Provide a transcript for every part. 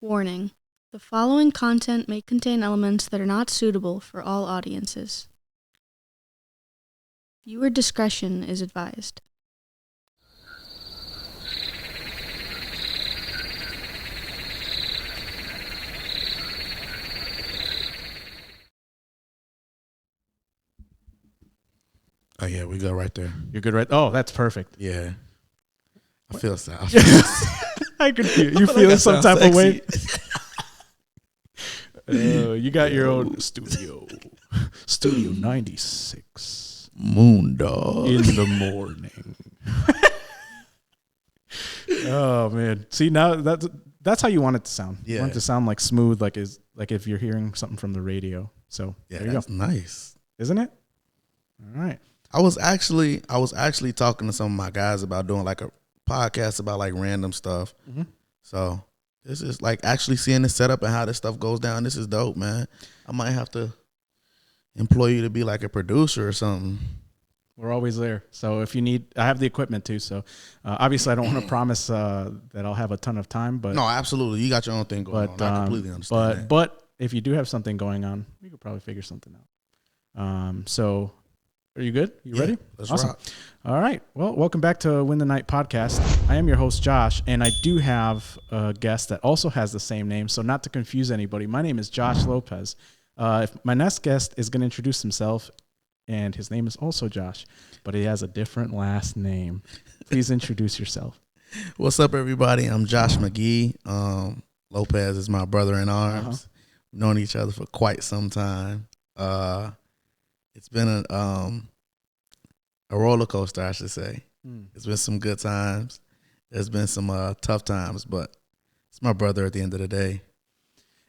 Warning: the following content may contain elements that are not suitable for all audiences. Viewer discretion is advised. Oh yeah, we go right there. You're good, right? Oh, that's perfect. Yeah, I feel so. I could feel you feeling some type of way. You got your own studio 96 Moondog in the morning. Oh man, see now that's how you want it to sound. You want it to sound like smooth, like if you're hearing something from the radio. So Yeah, there you that's go. nice, Isn't it? All right. I was actually talking to some of my guys about doing like a podcast about like random stuff. Mm-hmm. So this is like actually seeing the setup and how this stuff goes down. This is dope, man. I might have to employ you to be like a producer or something. We're always there. So if you need, I have the equipment too. So obviously I don't want to promise that I'll have a ton of time, but No, absolutely. You got your own thing going on. I completely understand that. But if you do have something going on, we could probably figure something out. So are you good? You ready? Let's awesome. rock. All right. Well, welcome back to Win the Night podcast. I am your host, Josh, and I do have a guest that also has the same name. So not to confuse anybody, my name is Josh Lopez. If my next guest is going to introduce himself, and his name is also Josh, but he has a different last name. Please introduce yourself. What's up, everybody? I'm Josh Mcgee. Lopez is my brother in arms. We've known each other for quite some time. It's been a roller coaster, I should say. It's been some good times. There's been some tough times, but it's my brother at the end of the day.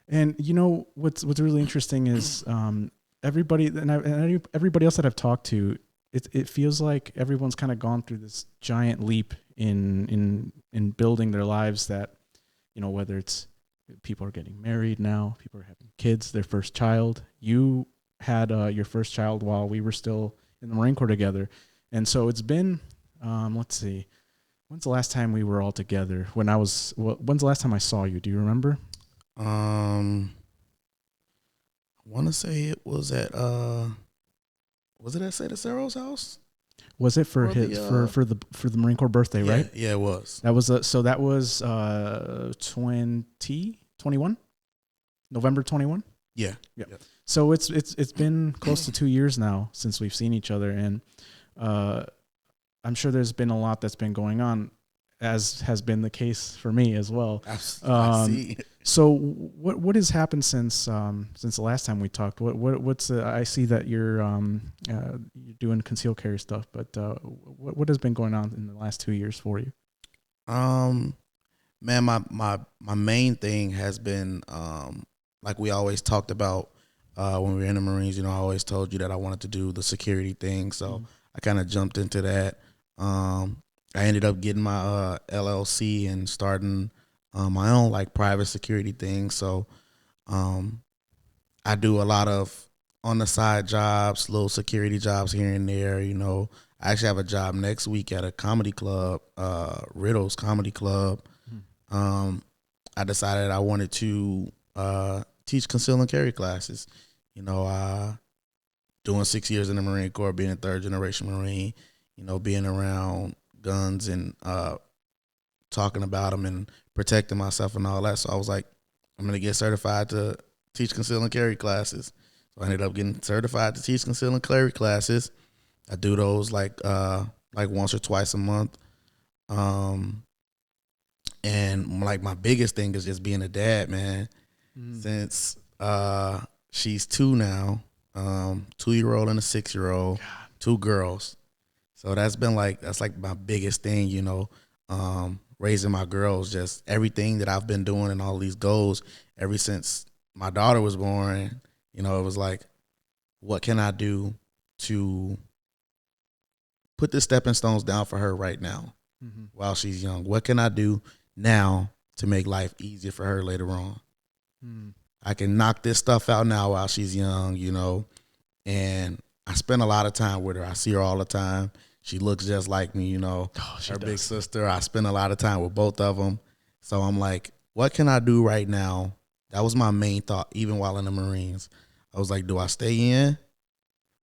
And you know what's really interesting is everybody and everybody else that I've talked to, it feels like everyone's kind of gone through this giant leap in building their lives. That, you know, whether it's people are getting married now, people are having kids, their first child. You had your first child while we were still in the Marine Corps together, and so it's been let's see, when's the last time we were all together? When's the last time I saw you? Do you remember? I want to say it was at was it at Cero's house? Was it for the Marine Corps birthday, right? Yeah, it was. That was so that was 2021, November 21. Yeah. So it's been close to 2 years now since we've seen each other, and I'm sure there's been a lot that's been going on, as has been the case for me as well. I see. So what has happened since the last time we talked? What's I see that you're doing concealed carry stuff, but what has been going on in the last 2 years for you? Man, my main thing has been like we always talked about when we were in the Marines. You know, I always told you that I wanted to do the security thing, so I kind of jumped into that. I ended up getting my LLC and starting my own like private security thing. So I do a lot of on the side jobs, little security jobs here and there. You know, I actually have a job next week at a comedy club, Riddle's Comedy Club. I decided I wanted to teach conceal and carry classes. You know, doing 6 years in the Marine Corps, being a third generation Marine, you know, being around guns and talking about them and protecting myself and all that. So I was like, I'm going to get certified to teach conceal and carry classes. So I ended up getting certified to teach conceal and carry classes. I do those like once or twice a month. And like my biggest thing is just being a dad, man. Since she's 2 now, 2-year-old and a 6-year-old, 2 girls. So that's like my biggest thing, you know, raising my girls, just everything that I've been doing and all these goals ever since my daughter was born. You know, it was like, what can I do to put the stepping stones down for her right now while she's young? What can I do now to make life easier for her later on? I can knock this stuff out now while she's young, you know, and I spend a lot of time with her. I see her all the time. She looks just like me, you know. Her big sister. I spend a lot of time with both of them. So I'm like, what can I do right now? That was my main thought, even while in the Marines. I was like, do I stay in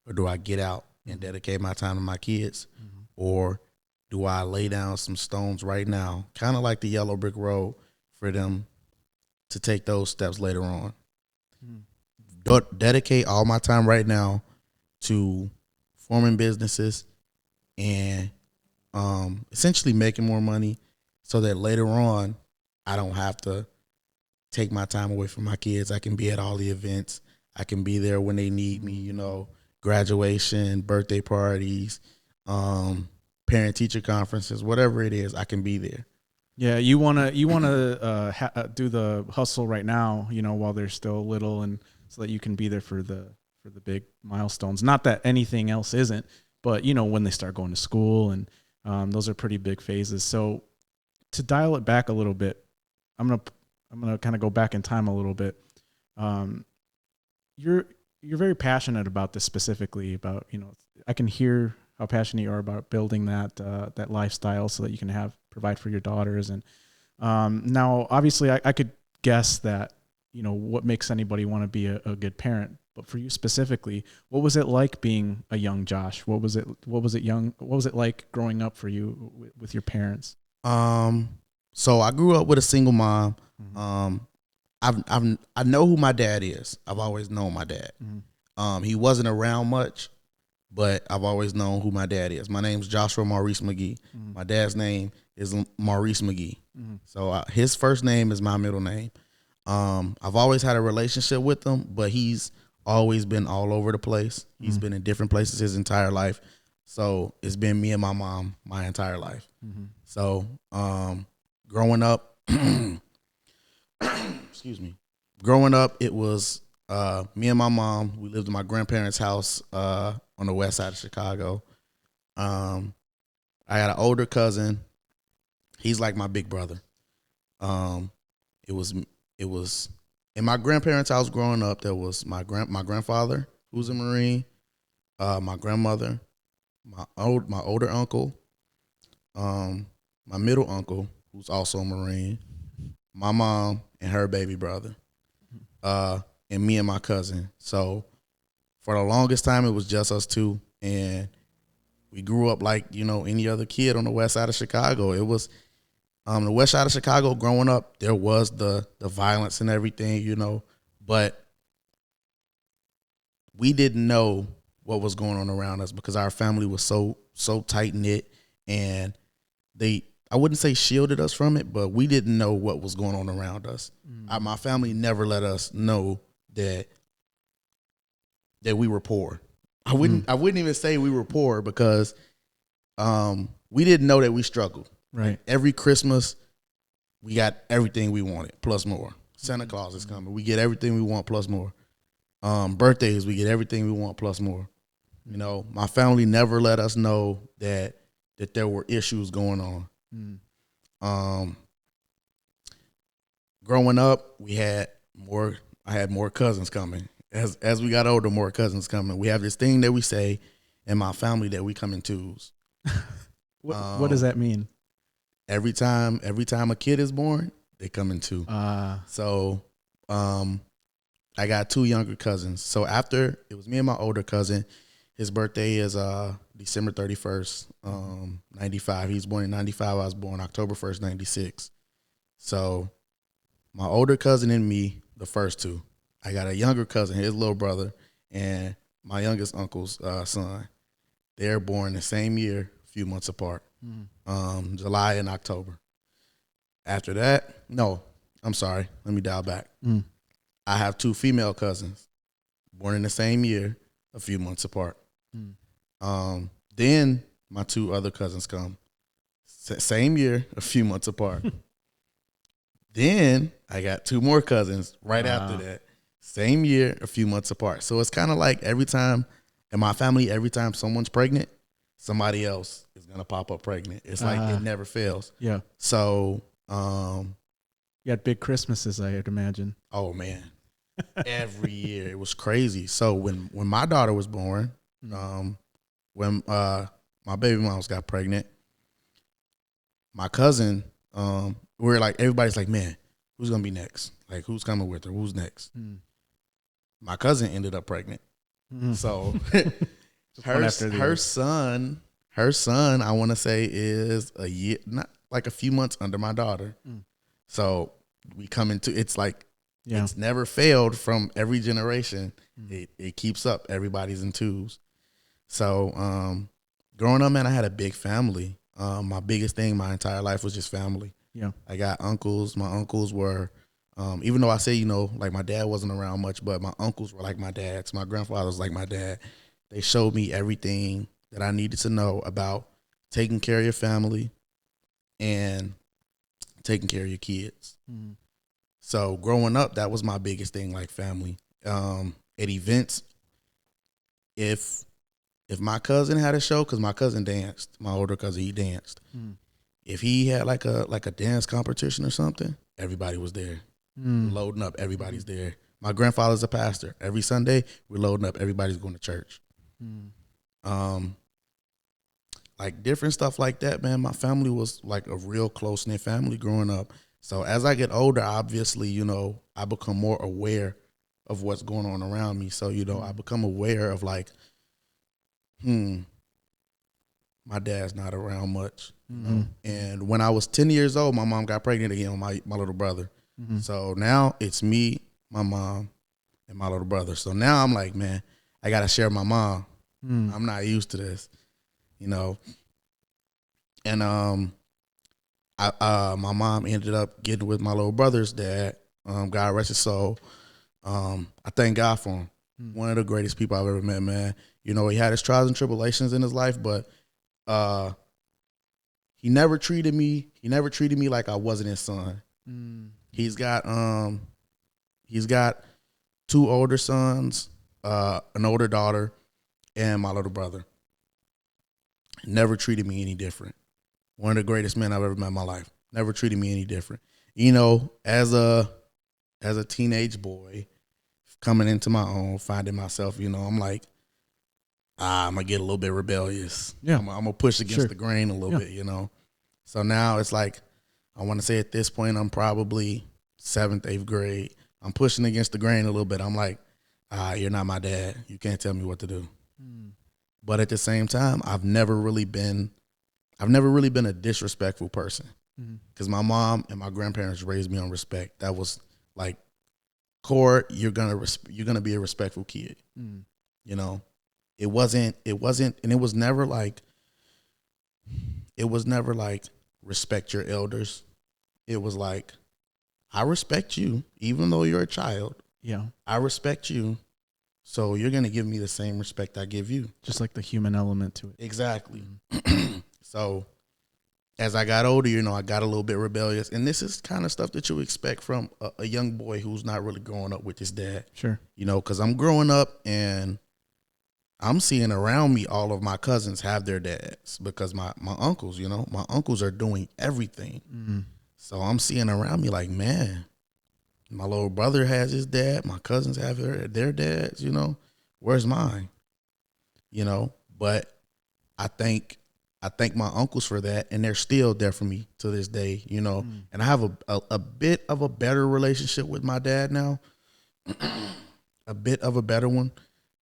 or do I get out and dedicate my time to my kids? Or do I lay down some stones right now, kind of like the yellow brick road, for them to take those steps later on? Dedicate all my time right now to forming businesses and essentially making more money so that later on I don't have to take my time away from my kids. I can be at all the events. I can be there when they need me, you know, graduation, birthday parties, parent teacher conferences, whatever it is, I can be there. Yeah, you wanna do the hustle right now, you know, while they're still little, and so that you can be there for the big milestones. Not that anything else isn't, but you know, when they start going to school, and those are pretty big phases. So to dial it back a little bit, I'm gonna kind of go back in time a little bit. You're very passionate about this specifically. About, you know, I can hear how passionate you are about building that lifestyle so that you can provide for your daughters. And now, obviously, I could guess that, you know, what makes anybody want to be a good parent. But for you specifically, what was it like being a young Josh? What was it like growing up for you with your parents? So I grew up with a single mom. I know who my dad is. I've always known my dad. He wasn't around much, but I've always known who my dad is. My name's Joshua Maurice Mcgee. My dad's name is Maurice Mcgee. So his first name is my middle name. I've always had a relationship with him, but he's always been all over the place. He's been in different places his entire life. So it's been me and my mom my entire life. So growing up, excuse me, growing up, it was me and my mom. We lived in my grandparents' house on the west side of Chicago. I had an older cousin. He's like my big brother. It was in my grandparents' house growing up. There was my grandfather, who was a Marine, my grandmother, my older uncle, my middle uncle, who's also a Marine, my mom and her baby brother, and me and my cousin. So for the longest time, it was just us two, and we grew up like, you know, any other kid on the west side of Chicago. It was the west side of Chicago growing up, there was the violence and everything, you know, but we didn't know what was going on around us because our family was so tight knit, and I wouldn't say shielded us from it, but we didn't know what was going on around us. My family never let us know that we were poor. I wouldn't even say we were poor because we didn't know that we struggled. Right. Every Christmas, we got everything we wanted plus more. Santa Claus is coming. We get everything we want plus more. Birthdays, we get everything we want plus more. You know, my family never let us know that there were issues going on. Growing up, I had more cousins coming. As we got older, more cousins coming. We have this thing that we say in my family that we come in twos. What does that mean? Every time a kid is born, they come in two. So I got two younger cousins. So after it was me and my older cousin, his birthday is December 31st, 95. He was born in 95. I was born October 1st, 96. So my older cousin and me, the first two. I got a younger cousin, his little brother, and my youngest uncle's son. They're born the same year, a few months apart, July and October. After that, no, I'm sorry. Let me dial back. I have two female cousins, born in the same year, a few months apart. Then my two other cousins come, same year, a few months apart. Then I got two more cousins right after that, same year, a few months apart. So it's kind of like every time in my family, every time someone's pregnant, somebody else is gonna pop up pregnant. It's like it never fails. Yeah. So you had big Christmases, I'd imagine. Oh man, every year it was crazy. So when my daughter was born, when my baby moms got pregnant, my cousin, we were like, everybody's like, man, who's gonna be next? Like, who's coming with her? Who's next? Mm. My cousin ended up pregnant. Mm. So one after the other. her son, I want to say is a year, not like a few months under my daughter. Mm. So we come into, it's like, Yeah. it's never failed from every generation. Mm. It keeps up. Everybody's in twos. So growing up, man, I had a big family. My biggest thing my entire life was just family. Yeah. I got uncles. My uncles were, even though I say, like my dad wasn't around much, but my uncles were like my dads. My grandfather was like my dad. They showed me everything that I needed to know about taking care of your family and taking care of your kids. Mm. So growing up, that was my biggest thing, like family. At events, if my cousin had a show, because my cousin danced, my older cousin, he danced. Mm. If he had like a dance competition or something, everybody was there. Mm. Loading up, everybody's there. My grandfather's a pastor. Every Sunday, we're loading up, everybody's going to church. Mm. Like different stuff like that, man. My family was like a real close-knit family growing up. So as I get older, obviously, I become more aware of what's going on around me. So, I become aware of like, my dad's not around much. Mm-hmm. And when I was 10 years old, my mom got pregnant again with my little brother. Mm-hmm. So now it's me, my mom, and my little brother. So now I'm like, man, I got to share my mom. Mm. I'm not used to this, And my mom ended up getting with my little brother's dad. God rest his soul. I thank God for him. One of the greatest people I've ever met, man. He had his trials and tribulations in his life, but he never treated me like I wasn't his son. Mm. He's got two older sons, an older daughter, and my little brother. Never treated me any different. One of the greatest men I've ever met in my life. Never treated me any different. As a teenage boy, coming into my own, finding myself, I'm like, I'm going to get a little bit rebellious. Yeah. I'm going to push against the grain a little bit, So now it's like, I want to say at this point, I'm probably 7th, 8th grade. I'm pushing against the grain a little bit. I'm like, you're not my dad. You can't tell me what to do. Mm. But at the same time, I've never really been a disrespectful person, because my mom and my grandparents raised me on respect. That was like core. You're gonna be a respectful kid. Mm. It wasn't, and it was never like respect your elders. It was like, I respect you, even though you're a child. Yeah, I respect you, so you're gonna give me the same respect I give you. just like the human element to it. Exactly. So as I got older, I got a little bit rebellious. And this is kind of stuff that you expect from a young boy who's not really growing up with his dad. Sure. Because I'm growing up and I'm seeing around me all of my cousins have their dads, because my uncles, my uncles are doing everything. Mm. So I'm seeing around me like, man, my little brother has his dad. My cousins have their dads, Where's mine? But I thank my uncles for that, and they're still there for me to this day, And I have a bit of a better relationship with my dad now, a bit of a better one,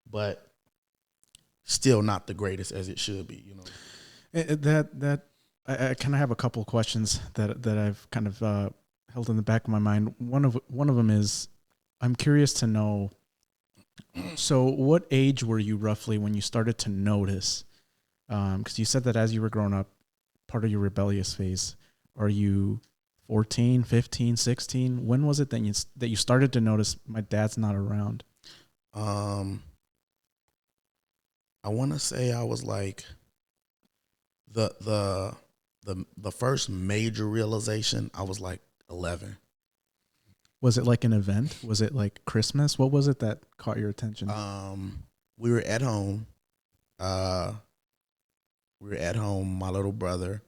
but still not the greatest as it should be, That I kind of have a couple of questions that I've kind of held in the back of my mind. One of them is, I'm curious to know. So, what age were you roughly when you started to notice? Because you said that as you were growing up, part of your rebellious phase. Are you 14, 15, 16? When was it that you started to notice my dad's not around? I want to say I was like the first major realization, I was like 11. Was it like an event? Was it like Christmas? What was it that caught your attention? We were at home. My little brother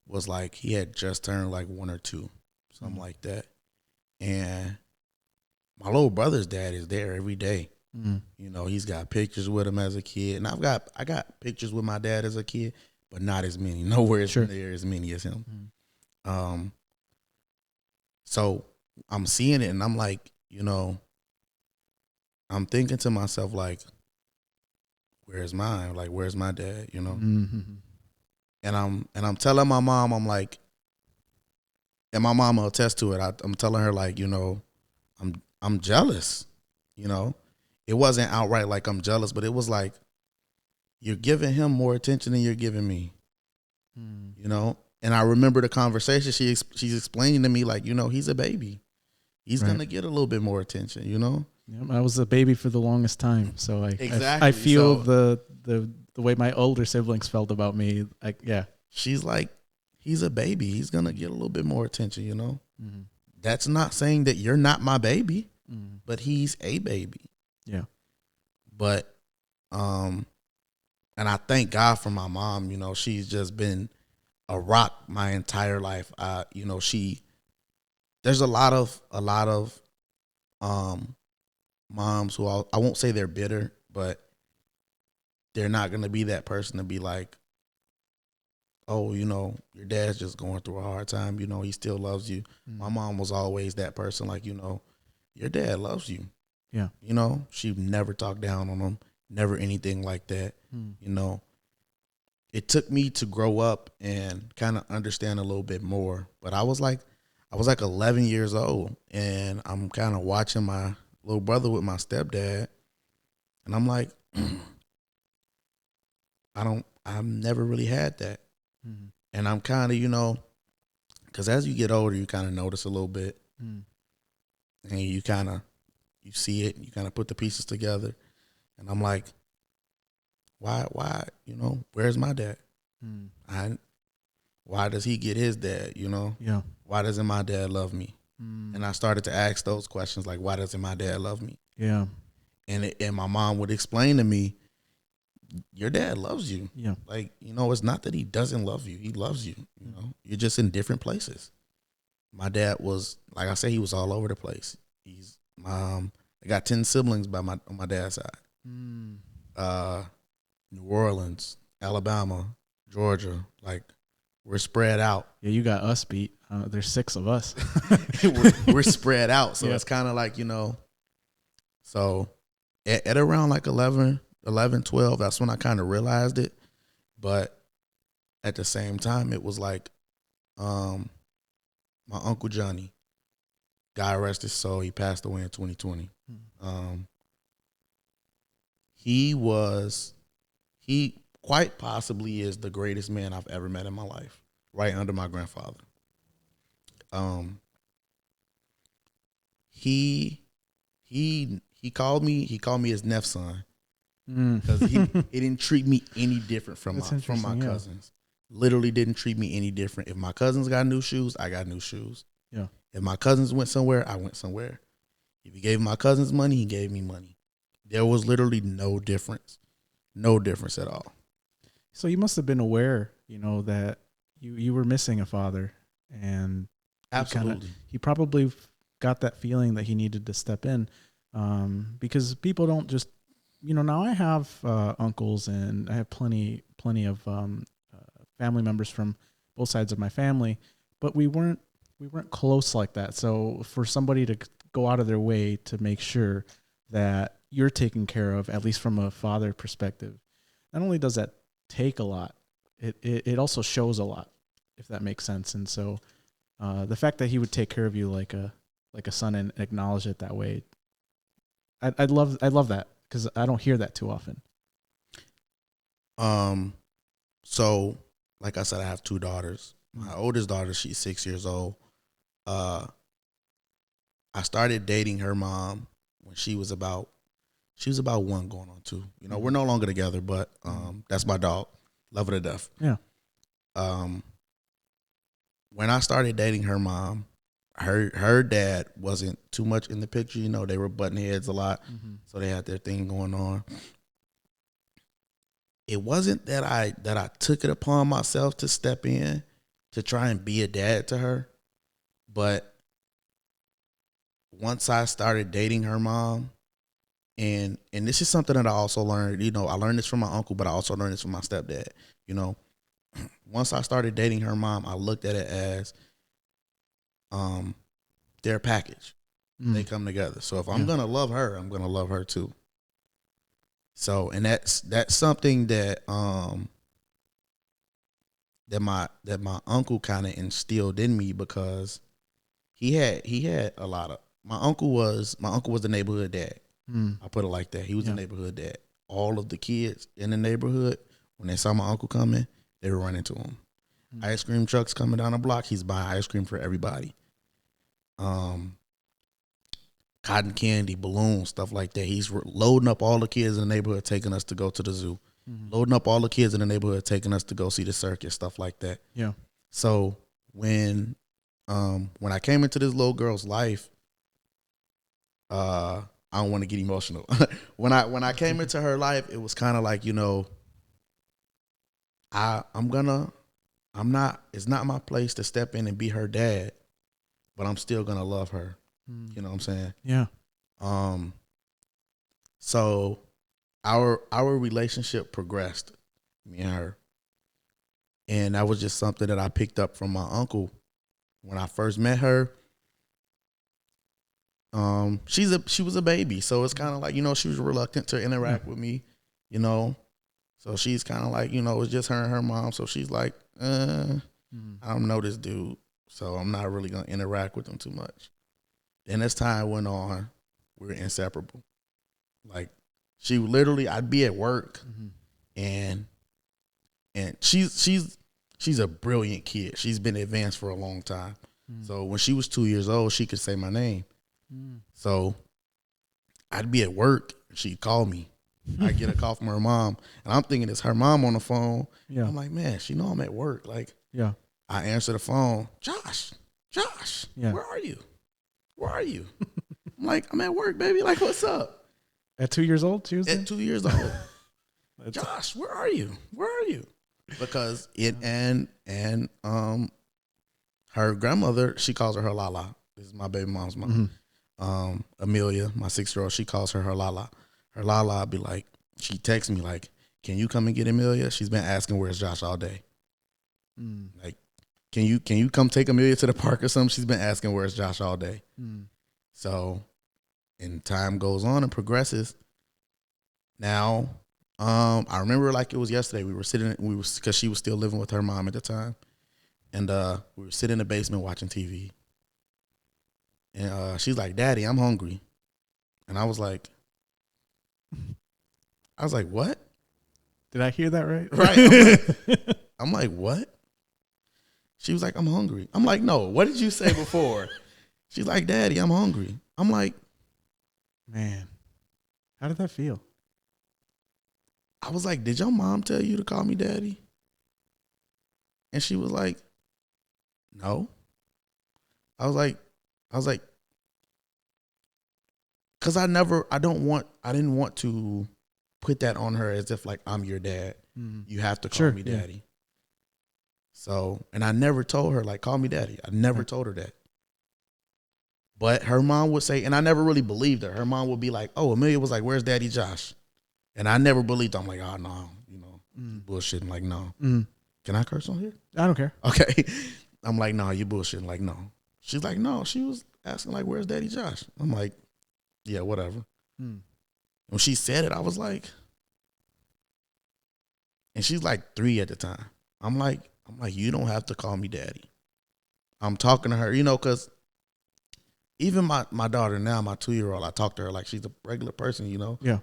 was like, he had just turned like 1 or 2, something like that. And my little brother's dad is there every day. He's got pictures with him as a kid, and I got pictures with my dad as a kid, but not as many. Nowhere near as many as him. So I'm seeing it and I'm like, I'm thinking to myself like, where's mine? Like, where's my dad? Mm-hmm. And I'm telling my mom, I'm like, and my mom will attest to it. I'm telling her like, I'm jealous. It wasn't outright like I'm jealous, but it was like you're giving him more attention than you're giving me. And I remember the conversation she's explaining to me like, he's a baby. He's Right. gonna get a little bit more attention. Yeah, I was a baby for the longest time, so Exactly. I feel So the way my older siblings felt about me. Yeah. she's like, he's a baby. He's gonna get a little bit more attention. Mm-hmm. That's not saying that you're not my baby, Mm-hmm. but he's a baby. Yeah. But and I thank God for my mom. She's just been a rock my entire life. There's a lot of moms who I won't say they're bitter, but they're not gonna be that person to be like, oh, your dad's just going through a hard time. He still loves you. Mm-hmm. My mom was always that person, like, your dad loves you. Yeah. She never talked down on him, never anything like that. Mm-hmm. It took me to grow up and kind of understand a little bit more. But I was like 11 years old, and I'm kind of watching my little brother with my stepdad, and I'm like, I've never really had that. Mm-hmm. And I'm kind of, because as you get older, you kind of notice a little bit, Mm-hmm. and you see it, and you kind of put the pieces together. And I'm like, why, where's my dad? Mm-hmm. Why does he get his dad? Yeah. Why doesn't my dad love me? Mm-hmm. And I started to ask those questions, like, why doesn't my dad love me? Yeah. And my mom would explain to me, your dad loves you. Yeah. Like, it's not that he doesn't love you. He loves you. You're just in different places. My dad was, like I say, he was all over the place. I got 10 siblings on my dad's side. Mm. New Orleans, Alabama, Georgia, like we're spread out. Yeah, you got us beat. There's 6 of us. we're spread out. So it's kind of like, so at around like 11, 12, that's when I kind of realized it. But at the same time, it was like my Uncle Johnny, God rest his soul, he passed away in 2020. He quite possibly is the greatest man I've ever met in my life, right under my grandfather. He called me his nephew son because he didn't treat me any different from my cousins. Literally didn't treat me any different. If my cousins got new shoes, I got new shoes. Yeah. If my cousins went somewhere, I went somewhere. If he gave my cousins money, he gave me money. There was literally no difference at all. So you must have been aware, that you were missing a father, and Absolutely. He probably got that feeling that he needed to step in, because people don't just, now I have uncles and I have plenty of family members from both sides of my family, but we weren't close like that. So for somebody to go out of their way to make sure that you're taken care of, at least from a father perspective, not only does that take a lot, it also shows a lot, if that makes sense. And so the fact that he would take care of you like a son and acknowledge it that way, I love that, because I don't hear that too often. So like I said, I have 2 daughters. My oldest daughter, she's 6 years old. I started dating her mom when she was about 1 going on 2. We're no longer together, but that's my dog. Love her to death. Yeah. When I started dating her mom, her dad wasn't too much in the picture. They were butting heads a lot, so they had their thing going on. It wasn't that I took it upon myself to step in to try and be a dad to her, but once I started dating her mom, and this is something that I also learned. I learned this from my uncle, but I also learned this from my stepdad. Once I started dating her mom, I looked at it as, they're a package. They come together. So if I'm gonna love her, I'm gonna love her too. So, and that's something that that my uncle kind of instilled in me, because he had a lot of, my uncle was the neighborhood dad. I put it like that. He was the neighborhood dad. All of the kids in the neighborhood, when they saw my uncle coming, they would run into him. Ice cream trucks coming down the block, he's buying ice cream for everybody. Cotton candy, balloons, stuff like that. He's loading up all the kids in the neighborhood, taking us to go to the zoo. Loading up all the kids in the neighborhood, taking us to go see the circus, stuff like that. Yeah. So when I came into this little girl's life, I don't want to get emotional. when I came into her life, it was kind of like, you know, it's not my place to step in and be her dad, but I'm still gonna love her. You know what I'm saying? Yeah. So our relationship progressed, me and her. And that was just something that I picked up from my uncle. When I first met her, she was a baby. So it's kind of like, you know, she was reluctant to interact with me, you know. So she's kind of like, you know, it's just her and her mom. So she's like, I don't know this dude, so I'm not really going to interact with him too much. Then as time went on, we were inseparable. Like, she literally, I'd be at work, and she's a brilliant kid. She's been advanced for a long time. So when she was 2 years old, she could say my name. So I'd be at work, she'd call me. I'd get a call from her mom, and I'm thinking it's her mom on the phone. Yeah. I'm like, man, she know I'm at work. Like, yeah. I answer the phone, Josh, where are you? Where are you? I'm like, I'm at work, baby. Like, what's up? At 2 years old, At 2 years old. Josh, where are you? Where are you? Because her grandmother, she calls her Lala. This is my baby mom's mom. Amelia, my 6-year-old, she calls her Lala. Her Lala be like, she texts me like, can you come and get Amelia? She's been asking where's Josh all day. Like, can you come take Amelia to the park or something? She's been asking where's Josh all day. So, and time goes on and progresses. Now, I remember like it was yesterday. Because she was still living with her mom at the time, and we were sitting in the basement watching TV. And she's like, "Daddy, I'm hungry," and I was like, "What? Did I hear that right?" Right. I'm like, "What?" She was like, "I'm hungry." I'm like, "No, what did you say before?" She's like, "Daddy, I'm hungry." I'm like, man, how did that feel? I was like, "Did your mom tell you to call me daddy?" And she was like, "No." I was like, because I didn't want to put that on her as if like I'm your dad. You have to call me daddy. Yeah. So, and I never told her like, call me daddy. I never told her that. But her mom would say, and I never really believed her. Her mom would be like, "Oh, Amelia was like, where's Daddy Josh?" And I never believed her. I'm like, "Oh, no, you know, bullshitting." Like, no. Can I curse on here? I don't care. Okay. I'm like, "No, you bullshitting." Like, no. She's like, "No." She was asking like, "Where's Daddy Josh?" I'm like, "Yeah, whatever." When she said it, I was like, and she's like 3 at the time. I'm like, you don't have to call me daddy. I'm talking to her, you know, because even my daughter now, my 2-year-old, I talk to her like she's a regular person, you know? Yeah.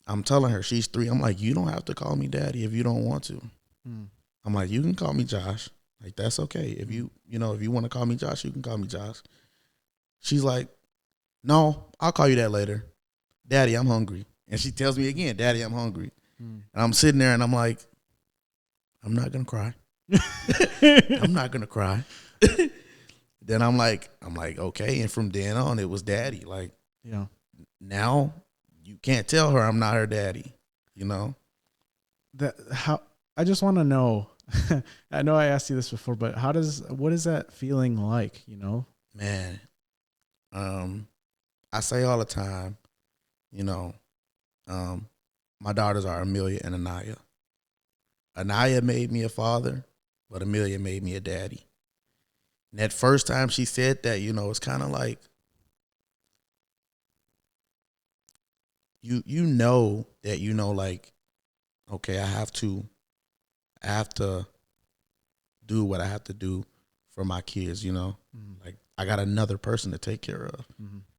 I'm telling her, she's 3. I'm like, you don't have to call me daddy if you don't want to. I'm like, you can call me Josh. Like, that's okay. If you want to call me Josh, you can call me Josh. She's like, no, I'll call you that later. Daddy, I'm hungry. And she tells me again, Daddy, I'm hungry. And I'm sitting there and I'm like, I'm not going to cry. I'm not going to cry. Then I'm like, okay. And from then on, it was daddy. Like, yeah. Now you can't tell her I'm not her daddy, you know? I just want to know, I know I asked you this before, but what is that feeling like, you know? Man, I say all the time, you know, my daughters are Amelia and Anaya. Anaya made me a father, but Amelia made me a daddy. that first time she said that, you know, it's kind of like you know that, you know, like, okay, I have to do what I have to do for my kids, you know. Like, I got another person to take care of.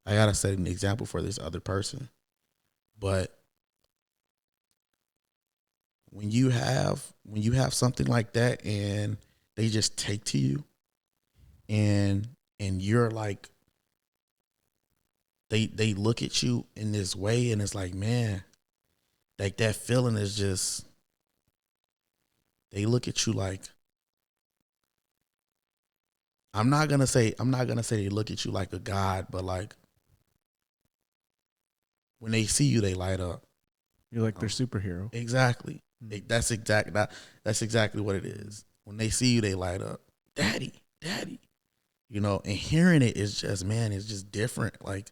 I gotta set an example for this other person. But when you have something like that and they just take to you, and you're like, they look at you in this way, and it's like, man, like that feeling is just, they look at you like, I'm not gonna say they look at you like a god, but like when they see you, they light up. You're like their superhero. Exactly. That's exactly what it is. When they see you, they light up. Daddy. You know, and hearing it is just, man, it's just different. Like,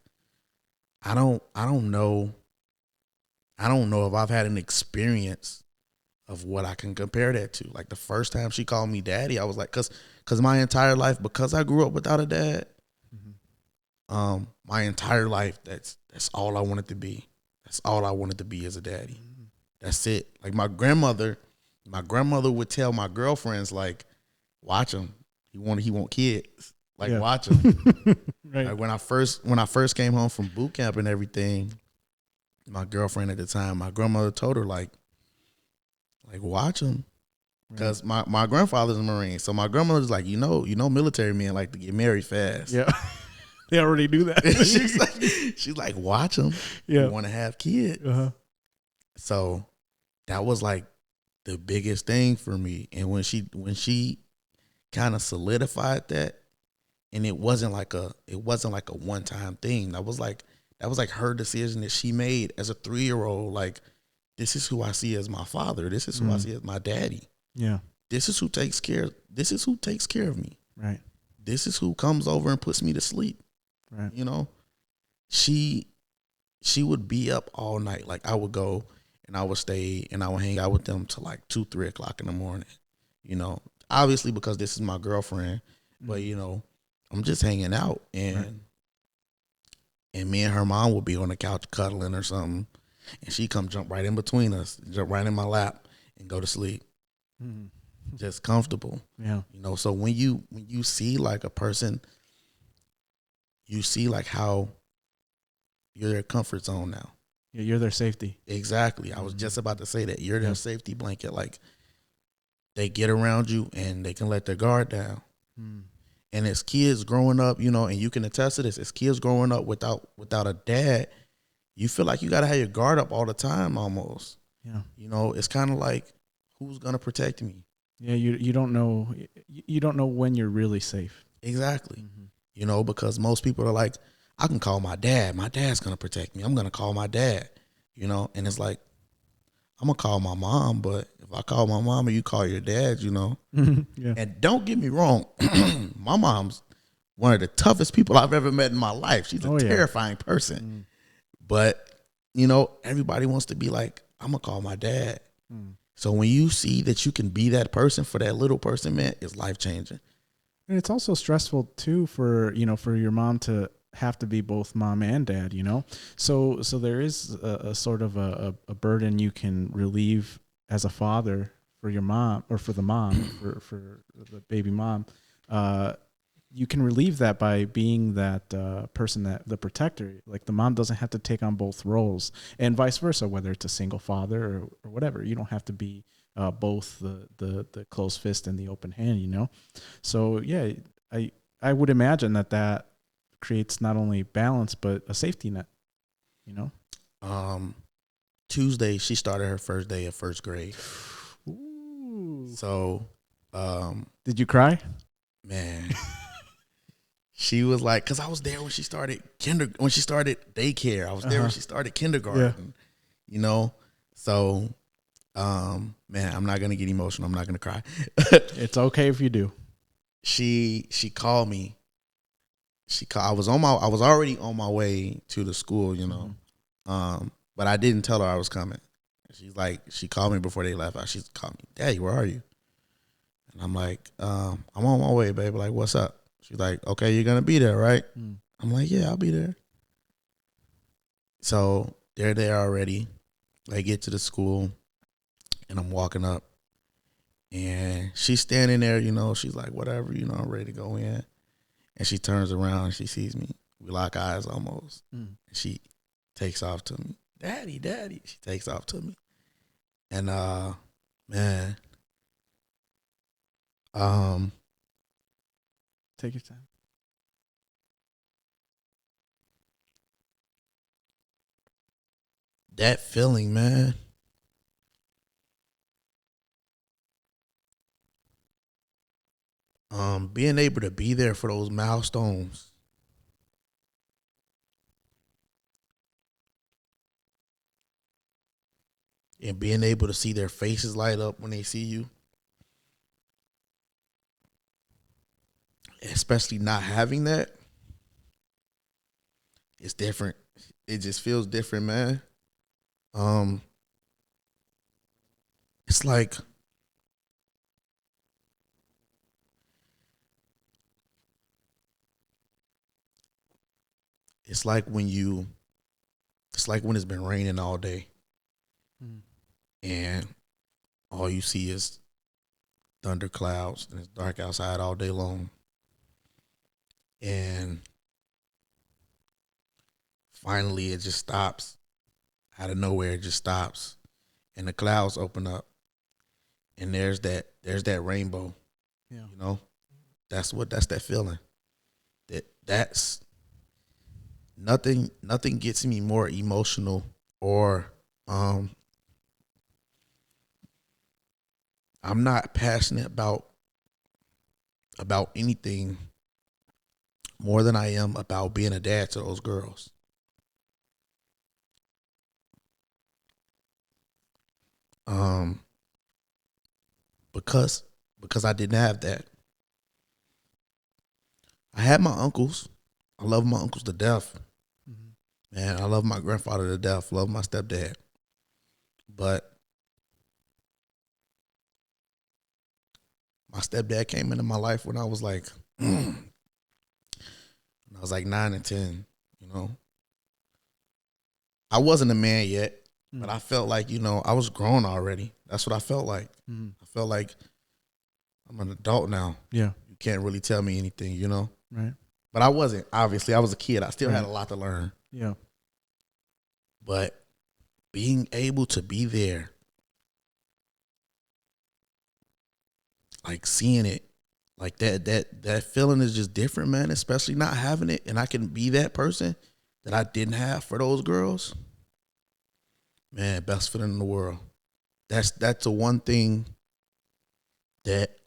I don't know if I've had an experience of what I can compare that to. Like, the first time she called me daddy, I was like, cause my entire life, because I grew up without a dad, my entire life, that's all I wanted to be. That's all I wanted to be as a daddy. That's it. Like, my grandmother would tell my girlfriends, like, watch him. He want kids. Like, watch him. Right. Like, when I first came home from boot camp and everything, my girlfriend at the time, my grandmother told her, like watch him. Because my grandfather's a Marine. So my grandmother's like, you know, military men like to get married fast. Yeah. They already do that. she's like, watch him. Yeah. You want to have kids. So that was like the biggest thing for me. And when she kind of solidified that, and it wasn't like a one-time thing. That was like her decision that she made as a 3-year-old. Like, this is who I see as my father. This is who I see as my daddy. Yeah. This is who takes care of me. Right. This is who comes over and puts me to sleep. Right. You know, she would be up all night. Like, I would go and I would stay and I would hang out with them till like 2-3 o'clock in the morning. You know, obviously because this is my girlfriend, but you know, I'm just hanging out, and me and her mom would be on the couch cuddling or something, and she come jump right in between us, jump right in my lap, and go to sleep. Just comfortable. Yeah. You know, so when you see like a person, you see like how you're their comfort zone now. Yeah, you're their safety. Exactly. I was just about to say that. You're their safety blanket. Like, they get around you and they can let their guard down. And as kids growing up, you know, and you can attest to this, as kids growing up without a dad, you feel like you got to have your guard up all the time almost. Yeah. You know, it's kind of like, who's going to protect me? Yeah, you don't know when you're really safe. Exactly. You know, because most people are like, I can call my dad. My dad's going to protect me. I'm going to call my dad, you know, and it's like, I'm going to call my mom, but if I call my mom and you call your dad, you know, and don't get me wrong, my mom's one of the toughest people I've ever met in my life. She's a terrifying person, but you know, everybody wants to be like, I'm going to call my dad. So when you see that you can be that person for that little person, man, it's life changing. And it's also stressful too for your mom to have to be both mom and dad, you know? So there is a sort of a burden you can relieve as a father for your mom, or for the mom, for the baby mom. You can relieve that by being that person, that the protector. Like, the mom doesn't have to take on both roles, and vice versa, whether it's a single father or whatever. You don't have to be both the closed fist and the open hand, you know? So yeah, I would imagine that creates not only balance but a safety net, you know. Tuesday she started her first day of first grade. Ooh. So did you cry? Man. She was like, because I was there when she started daycare. I was there when she started kindergarten. You know, so man, I'm not gonna get emotional. I'm not gonna cry. It's okay if you do. She called me. I was already on my way to the school, you know, but I didn't tell her I was coming. She called me before they left. She called me, Daddy, where are you? And I'm like, I'm on my way, baby. Like, what's up? She's like, okay, you're gonna be there, right? Mm. I'm like, yeah, I'll be there. So they're there already. I get to the school and I'm walking up and she's standing there, you know, she's like, whatever, you know, I'm ready to go in. And she turns around and she sees me. We lock eyes almost. Mm. And she takes off to me. Daddy, daddy. She takes off to me. And man, Take your time. that feeling, man. Being able to be there for those milestones. And being able to see their faces light up when they see you. Especially not having that. It's different. It just feels different, man. It's like it's like when you it's like when it's been raining all day Mm. and all you see is thunder clouds and it's dark outside all day long. And finally it just stops. Out of nowhere it just stops. And the clouds open up. And there's that rainbow. Yeah. You know? That's that feeling. That's nothing gets me more emotional or I'm not passionate about anything more than I am about being a dad to those girls. Because I didn't have that. I had my uncles. I love my uncles to death. Mm-hmm. Man, I love my grandfather to death. Love my stepdad. But my stepdad came into my life when I was like when I was like 9 and 10, you know. I wasn't a man yet, but I felt like, you know, I was grown already. That's what I felt like. Mm-hmm. I felt like I'm an adult now. Yeah. You can't really tell me anything, you know. Right. But I wasn't. Obviously, I was a kid. I still Right. had a lot to learn. Yeah. But being able to be there, like seeing it, like that feeling is just different, man. Especially not having it, and I can be that person that I didn't have for those girls. Man, best feeling in the world. That's the one thing that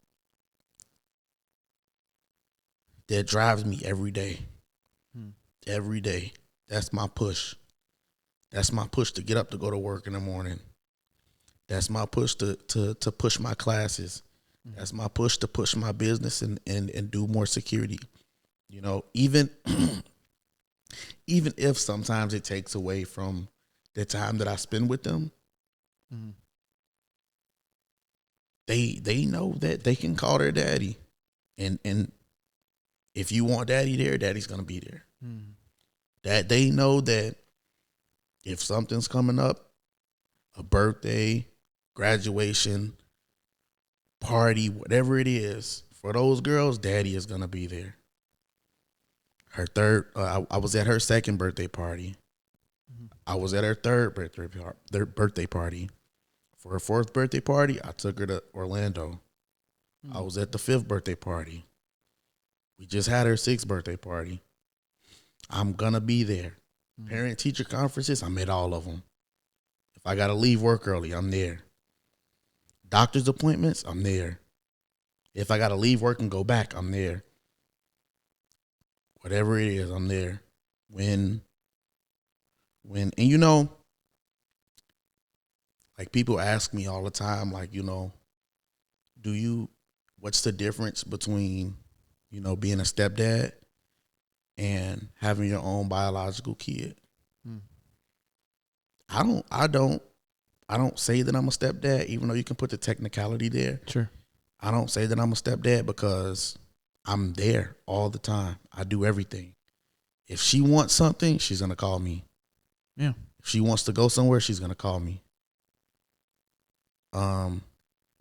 drives me every day. Every day. That's my push. That's my push to get up to go to work in the morning. That's my push to push my classes. That's my push to push my business and do more security. You know, even even if sometimes it takes away from the time that I spend with them, they know that they can call their daddy. And if you want daddy there, daddy's gonna be there. That they know that if something's coming up, a birthday, graduation, party, whatever it is, for those girls, daddy is gonna be there. Her third, I was at her second birthday party. I was at her third birthday party. For her fourth birthday party, I took her to Orlando. I was at the fifth birthday party. We just had her sixth birthday party. I'm gonna be there. Parent teacher conferences, I'm at all of them. If I gotta leave work early, I'm there. Doctor's appointments, I'm there. If I gotta leave work and go back, I'm there. Whatever it is, I'm there. When and you know, like people ask me all the time, like, you know, what's the difference between, you know, being a stepdad and having your own biological kid? I don't say that I'm a stepdad, even though you can put the technicality there. Sure. I don't say that I'm a stepdad because I'm there all the time. I do everything. If she wants something, she's gonna call me. Yeah. If she wants to go somewhere, she's gonna call me. And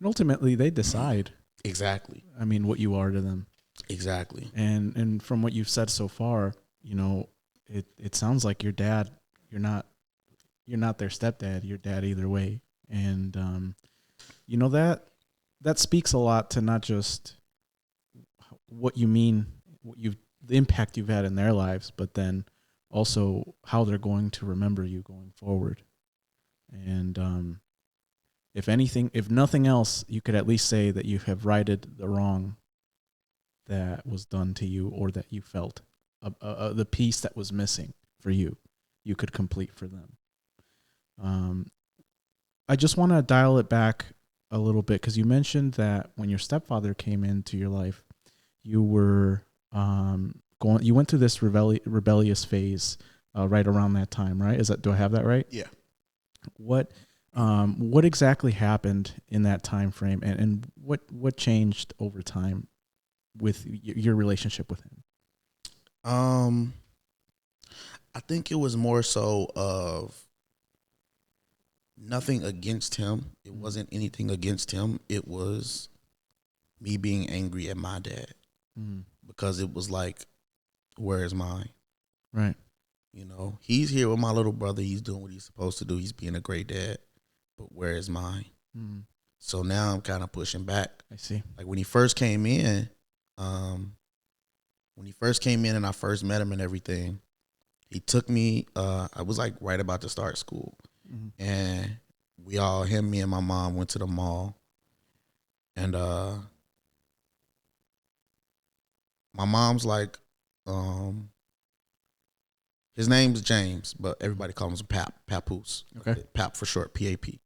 ultimately, they decide. Exactly. I mean, what you are to them. Exactly. And from what you've said so far, it sounds like your dad. You're not their stepdad. Your dad either way. And that speaks a lot to not just what you mean, the impact you've had in their lives, but then also how they're going to remember you going forward. And if nothing else, you could at least say that you have righted the wrong that was done to you, or that you felt the piece that was missing for you, you could complete for them. I just want to dial it back a little bit, because you mentioned that when your stepfather came into your life, you were you went through this rebellious phase right around that time, right? Do I have that right? Yeah. What exactly happened in that time frame, and what changed over time with your relationship with him? I think it was more so of nothing against him. It wasn't anything against him. It was me being angry at my dad, because it was like, where is mine? Right. He's here with my little brother. He's doing what he's supposed to do. He's being a great dad, but where is mine? So now I'm kind of pushing back. I see. Like when he first came in, and I first met him and everything, he took me, I was like right about to start school. And me and my mom went to the mall. And my mom's like, his name's James, but everybody calls him Pap, Papoose. Okay. Pap for short, P-A-P.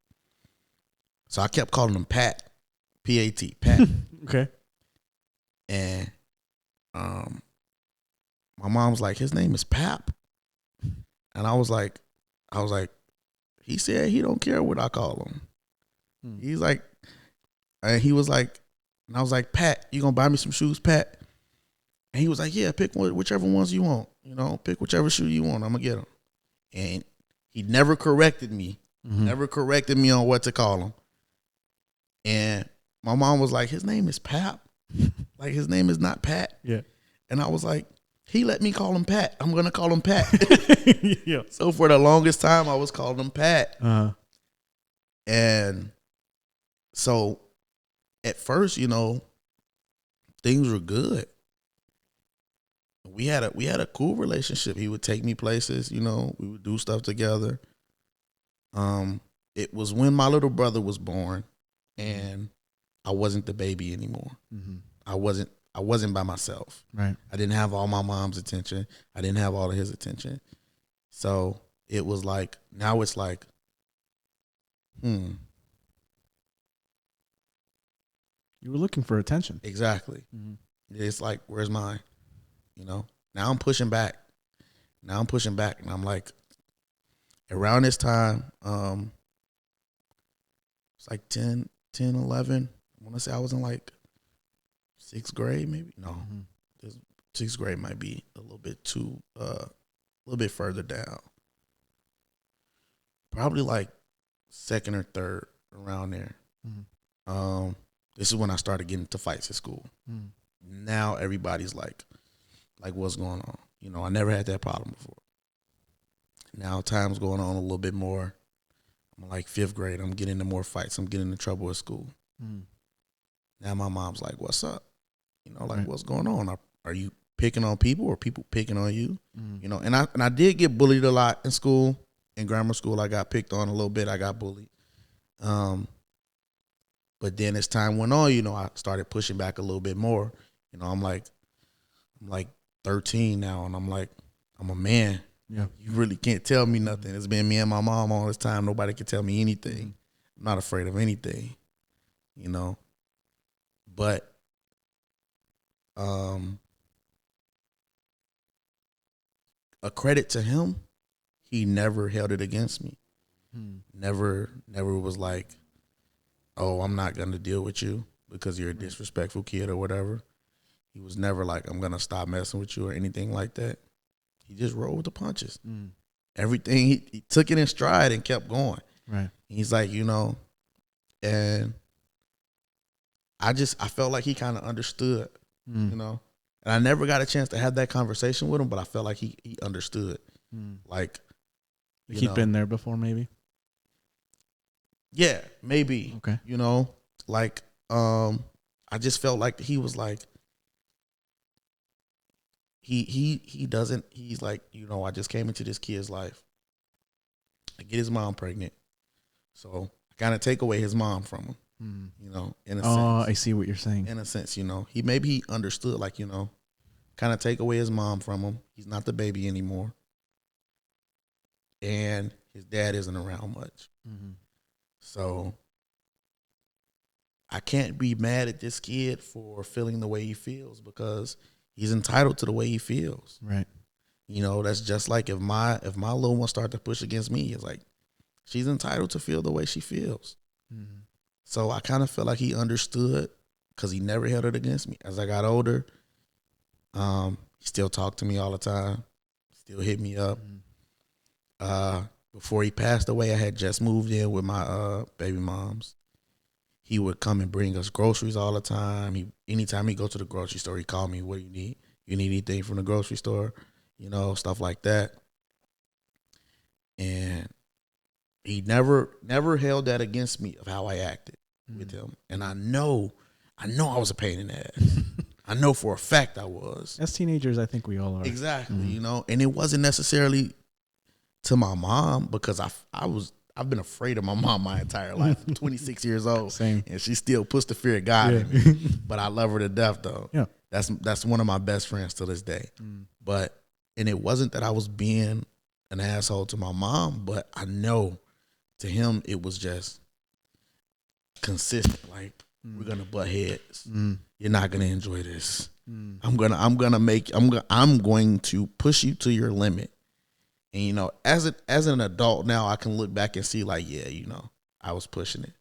So I kept calling him Pat, P-A-T, Pat. Okay. And my mom's like, his name is Pap. And I was like, he said he don't care what I call him. He's like, and he was like, and I was like, Pat, you gonna buy me some shoes, Pat? And he was like, yeah, pick whichever ones you want. Pick whichever shoe you want. I'm gonna get them. And he never corrected me. Never corrected me on what to call him. And my mom was like, his name is Pap. Like, his name is not Pat. Yeah. And I was like, he let me call him Pat. I'm gonna call him Pat. Yeah. So for the longest time, I was calling him Pat. And so at first, things were good. We had a cool relationship. He would take me places, we would do stuff together. It was when my little brother was born, and I wasn't the baby anymore. I wasn't by myself. Right. I didn't have all my mom's attention. I didn't have all of his attention. So it was like, now it's like, You were looking for attention. Exactly. It's like, where's mine? Now I'm pushing back. And I'm like, around this time, it's like 10, 11. I want to say I was in like 6th grade, maybe. No, 6th grade might be a little bit further down. Probably like 2nd or 3rd, around there. This is when I started getting into fights at school. Now everybody's like, what's going on? I never had that problem before. Now time's going on a little bit more. I'm like 5th grade. I'm getting into more fights. I'm getting into trouble at school. Now my mom's like, what's up? What's going on? Are you picking on people, or people picking on you? And I did get bullied a lot in school. In grammar school, I got picked on a little bit. I got bullied. But then as time went on, I started pushing back a little bit more. I'm like 13 now, and I'm like, I'm a man. Yeah. You really can't tell me nothing. It's been me and my mom all this time. Nobody can tell me anything. I'm not afraid of anything, But a credit to him, he never held it against me. Never was like, oh, I'm not going to deal with you because you're a disrespectful kid or whatever. He was never like, I'm gonna stop messing with you or anything like that. He just rolled with the punches. Everything he took it in stride and kept going. Right. He's like, and I felt like he kind of understood, and I never got a chance to have that conversation with him, but I felt like he understood. Like he'd been there before, maybe. Yeah, maybe. Okay. Like I just felt like he was like he doesn't. He's like, I just came into this kid's life. I get his mom pregnant, so I kind of take away his mom from him. In a sense. I see what you're saying. In a sense, he understood, like, kind of take away his mom from him. He's not the baby anymore, and his dad isn't around much. So I can't be mad at this kid for feeling the way he feels because he's entitled to the way he feels. Right. That's just like if my little one started to push against me, it's like she's entitled to feel the way she feels. So I kind of feel like he understood because he never held it against me. As I got older, he still talked to me all the time, still hit me up. Before he passed away, I had just moved in with my baby moms. He would come and bring us groceries all the time. Anytime he go to the grocery store, he called me, what do you need? You need anything from the grocery store? Stuff like that. And he never held that against me of how I acted with him. And I know I was a pain in the ass. I know for a fact I was. As teenagers, I think we all are. Exactly, and it wasn't necessarily to my mom because I've been afraid of my mom my entire life. I'm 26 years old. Same. And she still puts the fear of God in me. But I love her to death though. Yeah. That's one of my best friends to this day. And it wasn't that I was being an asshole to my mom, but I know to him it was just consistent. Like, we're gonna butt heads. You're not gonna enjoy this. I'm going to push you to your limit. And as an adult now, I can look back and see like, yeah, I was pushing it.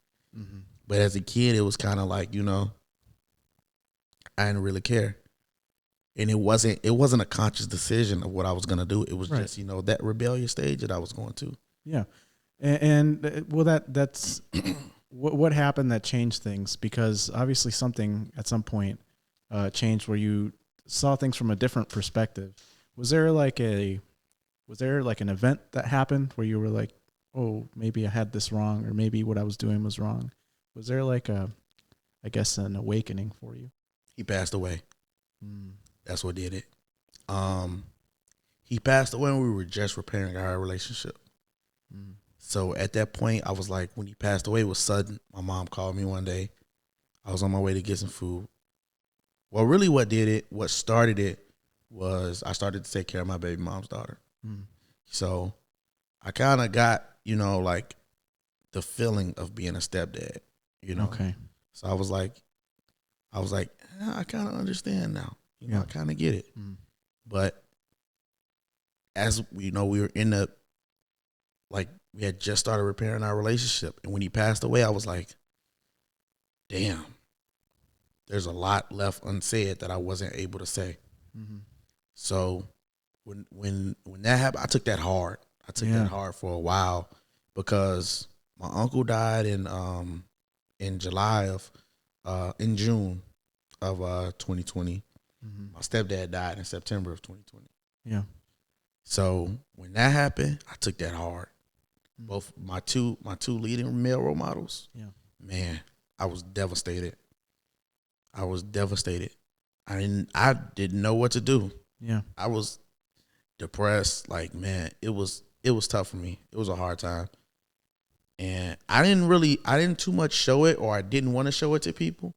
But as a kid, it was kind of like, I didn't really care. And it wasn't a conscious decision of what I was gonna do. It was just, that rebellious stage that I was going to. Yeah. And well, that's what happened that changed things, because obviously something at some point changed where you saw things from a different perspective. Was there like an event that happened where you were like, oh, maybe I had this wrong, or maybe what I was doing was wrong? Was there like an awakening for you? He passed away. That's what did it. He passed away when we were just repairing our relationship. So at that point, I was like, when he passed away, it was sudden. My mom called me one day. I was on my way to get some food. Well, really what started it was I started to take care of my baby mom's daughter. So I kind of got, like the feeling of being a stepdad, Okay. So I was like, I kind of understand now. I kind of get it. But as we were we had just started repairing our relationship. And when he passed away, I was like, damn, there's a lot left unsaid that I wasn't able to say. So when that happened, I took that hard. I took that hard for a while because my uncle died in June of 2020. My stepdad died in September of 2020. Yeah. So when that happened, I took that hard. Both my two leading male role models. Yeah. Man, I was devastated. I didn't know what to do. Yeah. I was depressed. Like, man, it was tough for me. It was a hard time. And I didn't too much show it, or I didn't want to show it to people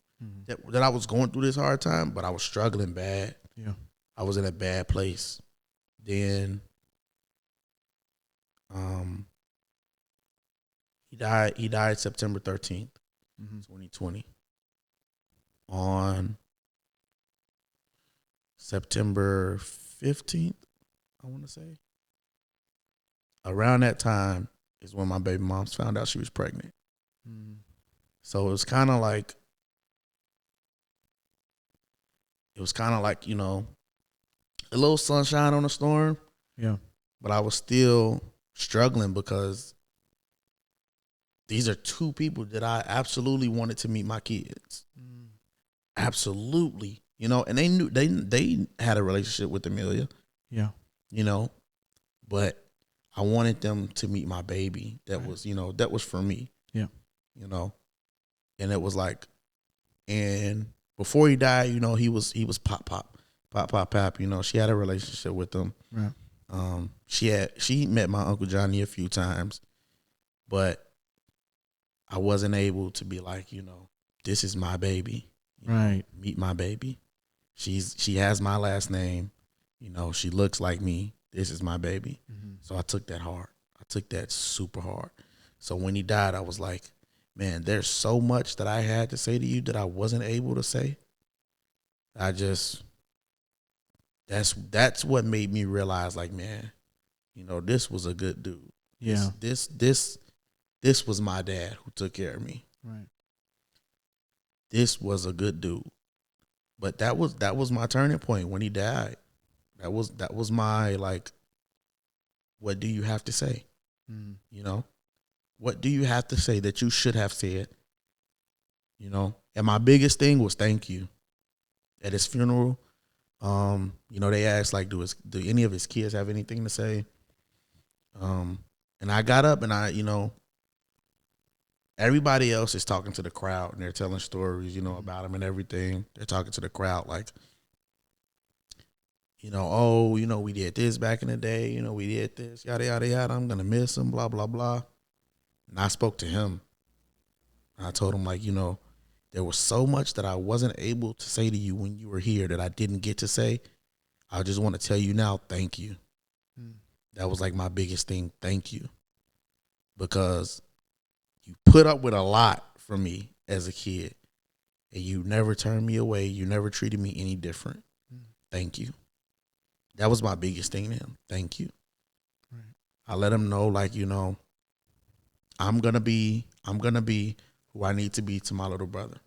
that I was going through this hard time, but I was struggling bad. Yeah. I was in a bad place. Then he died September 13th, 2020. On September 15th, I want to say. Around that time is when my baby moms found out she was pregnant. So it was kind of like it was kind of like, a little sunshine on a storm. Yeah. But I was still struggling because these are two people that I absolutely wanted to meet my kids. Absolutely. And they knew they had a relationship with Amelia. Yeah. But I wanted them to meet my baby. That Right. was, that was for me. Yeah. And it was like, and before he died, he was pop. She had a relationship with him. Right. She met my Uncle Johnny a few times, but I wasn't able to be like, this is my baby. Right. Meet my baby. She has my last name. She looks like me. This is my baby. Mm-hmm. So I took that hard. I took that super hard. So when he died, I was like, man, there's so much that I had to say to you that I wasn't able to say. That's what made me realize, like, man, this was a good dude. Yeah. This was my dad who took care of me. Right. This was a good dude. But that was my turning point when he died. That was my, like, what do you have to say? Mm. What do you have to say that you should have said? And my biggest thing was thank you. At his funeral, they asked, like, do any of his kids have anything to say? And I got up and everybody else is talking to the crowd and they're telling stories, about him and everything. They're talking to the crowd like, we did this back in the day, we did this, yada, yada, yada. I'm going to miss him, blah, blah, blah. And I spoke to him. I told him, like, there was so much that I wasn't able to say to you when you were here that I didn't get to say. I just want to tell you now, thank you. That was like my biggest thing. Thank you. Because you put up with a lot from me as a kid and you never turned me away. You never treated me any different. Thank you. That was my biggest thing to him. Thank you. Right. I let him know, like, I'm going to be who I need to be to my little brother.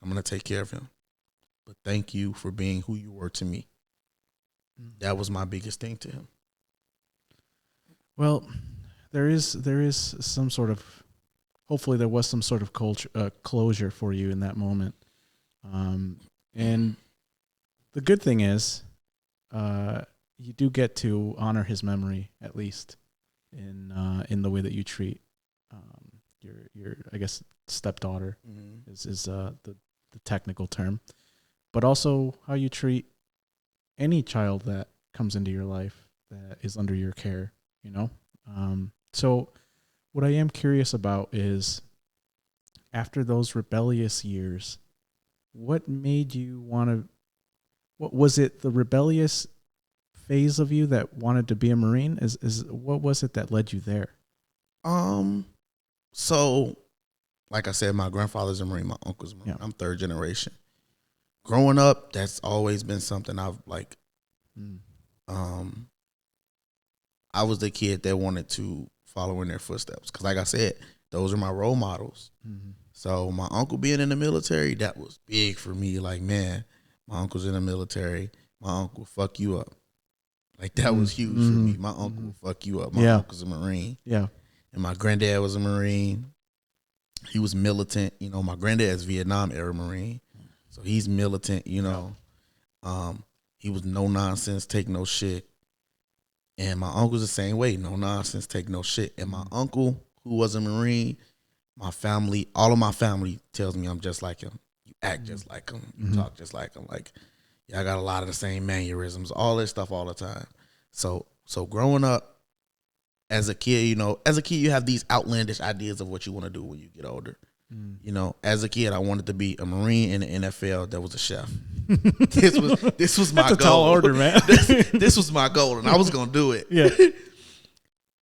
I'm going to take care of him. But thank you for being who you were to me. That was my biggest thing to him. Well, there is some sort of, hopefully there was some sort of closure for you in that moment. And the good thing is, you do get to honor his memory, at least in the way that you treat your I guess stepdaughter. Mm-hmm. is the technical term, but also how you treat any child that comes into your life that is under your care. So what I am curious about is, after those rebellious years, what made you want to? What was it? The rebellious phase of you that wanted to be a Marine? Is what was it that led you there? So, like I said, my grandfather's a Marine, my uncle's a Marine. Yeah. I'm third generation. Growing up, that's always been something I've like. I was the kid that wanted to follow in their footsteps because, like I said, those are my role models. Mm-hmm. So my uncle being in the military, that was big for me. Like, man, my uncle's in the military. My uncle fuck you up. Like, that was huge for me. My uncle will fuck you up. My uncle's a Marine. Yeah. And my granddad was a Marine. He was militant. My granddad's Vietnam era Marine. So he's militant, He was no nonsense, take no shit. And my uncle's the same way, no nonsense, take no shit. And my uncle, who was a Marine, all of my family tells me I'm just like him. You act just like him. You talk just like him. Like, I got a lot of the same mannerisms, all this stuff all the time. So growing up as a kid, you have these outlandish ideas of what you want to do when you get older. As a kid, I wanted to be a Marine in the NFL that was a chef. This was my goal. That's a tall order, man. this was my goal, and I was gonna do it. Yeah.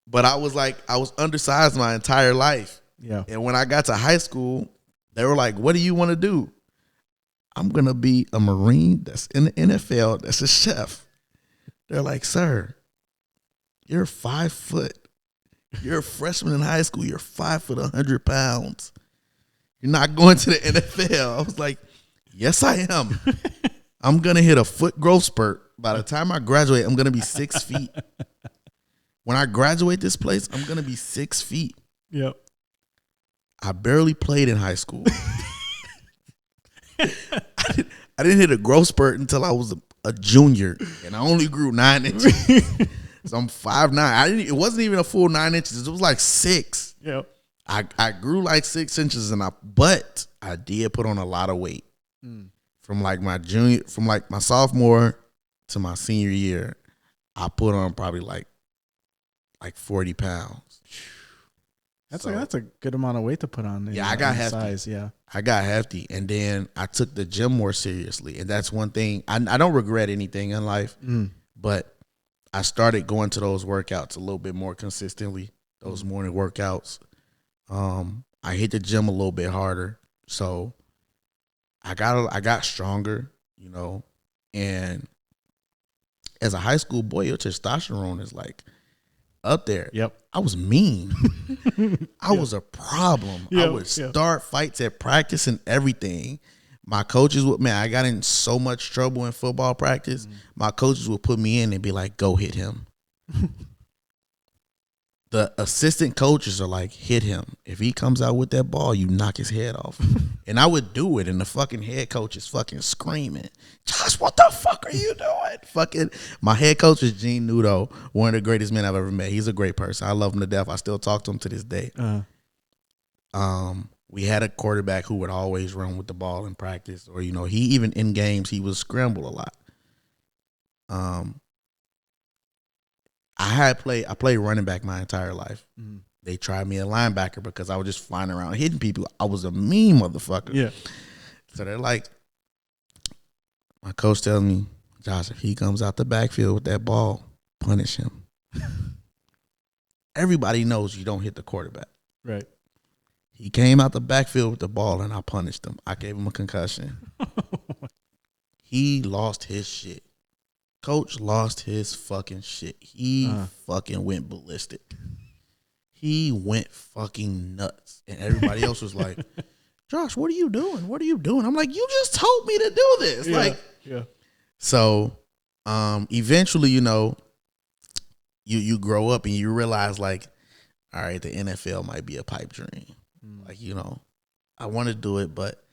But I was undersized my entire life. Yeah. And when I got to high school, they were like, "What do you want to do?" I'm gonna be a Marine that's in the NFL that's a chef. They're like, "Sir, you're 5 foot. You're a freshman in high school. You're 5 foot, 100 pounds. You're not going to the NFL." I was like, "Yes, I am." I'm gonna hit a foot growth spurt. By the time I graduate, I'm gonna be 6 feet. When I graduate this place, I'm gonna be 6 feet. Yep. I barely played in high school. I didn't hit a growth spurt until I was a junior, and I only grew 9 inches. So I'm 5'9". It wasn't even a full 9 inches. It was like 6. Yep. I grew like 6 inches, but I did put on a lot of weight from like my sophomore to my senior year. I put on probably like 40 pounds. That's a good amount of weight to put on. Yeah, I got hefty. Size, yeah. I got hefty, and then I took the gym more seriously, and that's one thing. I don't regret anything in life, but I started going to those workouts a little bit more consistently. Those morning workouts. I hit the gym a little bit harder, so I got stronger, you know. And as a high school boy, your testosterone is like up there. Yep. I was mean. I was a problem. I would start fights at practice and everything. My coaches I got in so much trouble in football practice. My coaches would put me in and be like, go hit him. The assistant coaches are like, hit him. If he comes out with that ball, you knock his head off. And I would do it, and the fucking head coach is fucking screaming, Josh, what the fuck are you doing? Fucking, my head coach is Gene Nudo, one of the greatest men I've ever met. He's a great person. I love him to death. I still talk to him to this day. We had a quarterback who would always run with the ball in practice, or, you know, he even in games, he would scramble a lot. I played running back my entire life. They tried me a linebacker because I was just flying around hitting people. I was a mean motherfucker. Yeah. So they're like, my coach tells me, Josh, if he comes out the backfield with that ball, punish him. Everybody knows you don't hit the quarterback. Right. He came out the backfield with the ball, and I punished him. I gave him a concussion. He lost his shit. Coach lost his fucking shit. He fucking went ballistic. He went fucking nuts. And everybody else was like, Josh, what are you doing? What are you doing? I'm like, you just told me to do this. Yeah. So eventually, you know, you grow up and you realize, like, all right, the NFL might be a pipe dream. Like, you know, I want to do it, but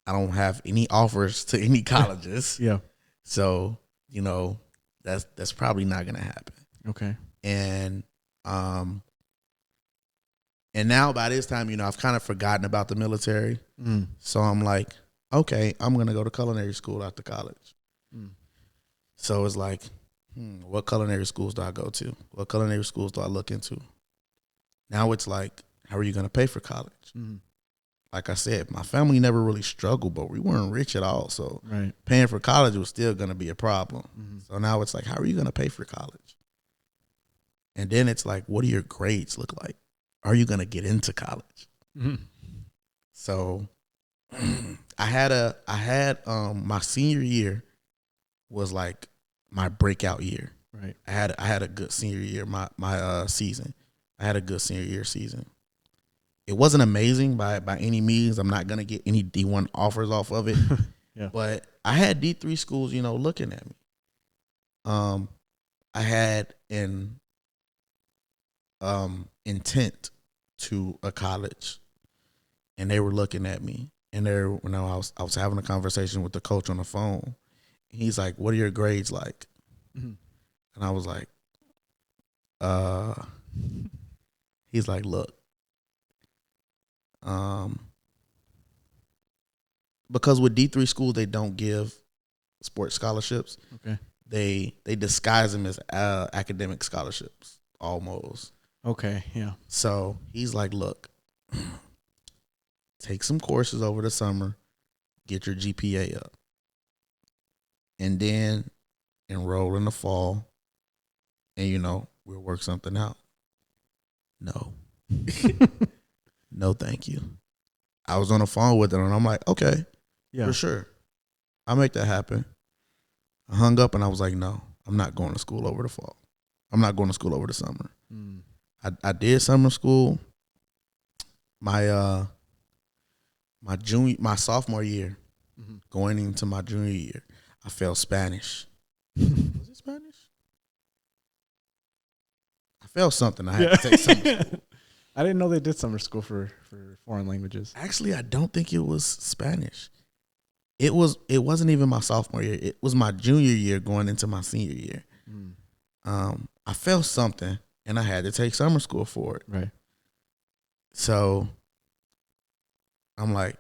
I don't have any offers to any colleges. Yeah. So, you know, that's probably not gonna happen. Okay. And now by this time, you know, I've kind of forgotten about the military. So I'm like, okay, I'm gonna go to culinary school after college. So it's like, what culinary schools do I go to? What culinary schools do I look into? Now it's like, how are you gonna pay for college? Like I said, my family never really struggled, but we weren't rich at all. So paying for college was still going to be a problem. So now it's like, how are you going to pay for college? And then it's like, what do your grades look like? Are you going to get into college? So I had my senior year was like my breakout year. Right. I had a good senior year, my season. I had a good senior year season. It wasn't amazing by any means. I'm not going to get any D1 offers off of it. But I had D3 schools, you know, looking at me. I had an intent to a college, and they were looking at me. And I was having a conversation with the coach on the phone. He's like, what are your grades like? And I was like, he's like, look, because with D3 schools, they don't give sports scholarships. Okay. They disguise them as academic scholarships almost. Okay, yeah. So he's like, look, take some courses over the summer, get your GPA up, and then enroll in the fall, and, you know, we'll work something out. No. No, thank you. I was on the phone with him, and I'm like, okay, for sure. I'll make that happen. I hung up, and I was like, no, I'm not going to school over the fall. I'm not going to school over the summer. I did summer school my sophomore year. going into my junior year, I failed Spanish. Was it Spanish? I failed something. I had to take summer school. I didn't know they did summer school for foreign languages. Actually, I don't think it was Spanish. It wasn't even my sophomore year. It was my junior year going into my senior year. I failed something and I had to take summer school for it. Right. So I'm like,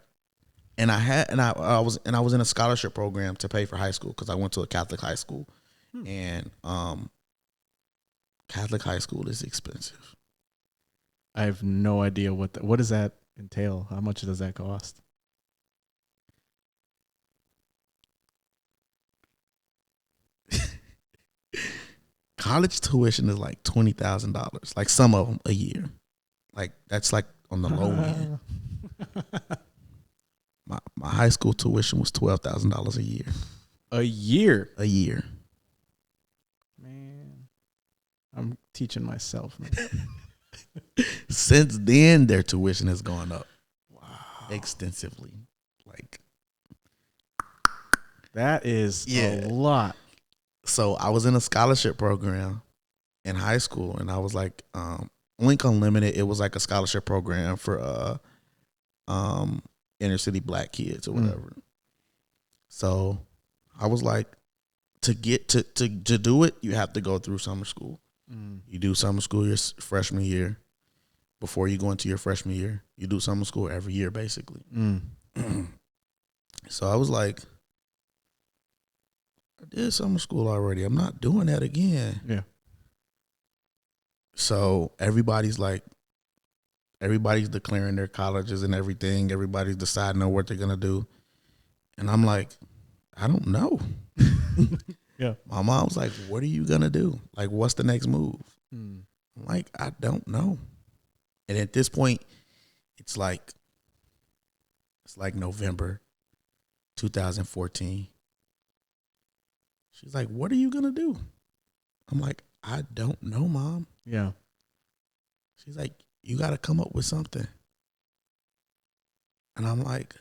I was in a scholarship program to pay for high school because I went to a Catholic high school, and Catholic high school is expensive. I have no idea what does that entail? How much does that cost? College tuition is like $20,000, like some of them a year. Like that's like on the low end. My high school tuition was $12,000 a year. A year? A year. Man, I'm teaching myself. Since then, their tuition has gone up. Wow. Extensively. Like that is a lot. So I was in a scholarship program in high school, and I was like, Link Unlimited. It was like a scholarship program for inner city black kids or whatever. So I was like, to get to do it, you have to go through summer school. You do summer school your freshman year. Before you go into your freshman year, you do summer school every year, basically. So I was like, I did summer school already. I'm not doing that again. Yeah. So everybody's declaring their colleges and everything. Everybody's deciding on what they're going to do. And I'm like, I don't know. Yeah. My mom was like, what are you going to do? Like, what's the next move? I'm like, I don't know. And at this point, it's like November 2014. She's like, what are you going to do? I'm like, I don't know, Mom. Yeah. She's like, you got to come up with something. And I'm like,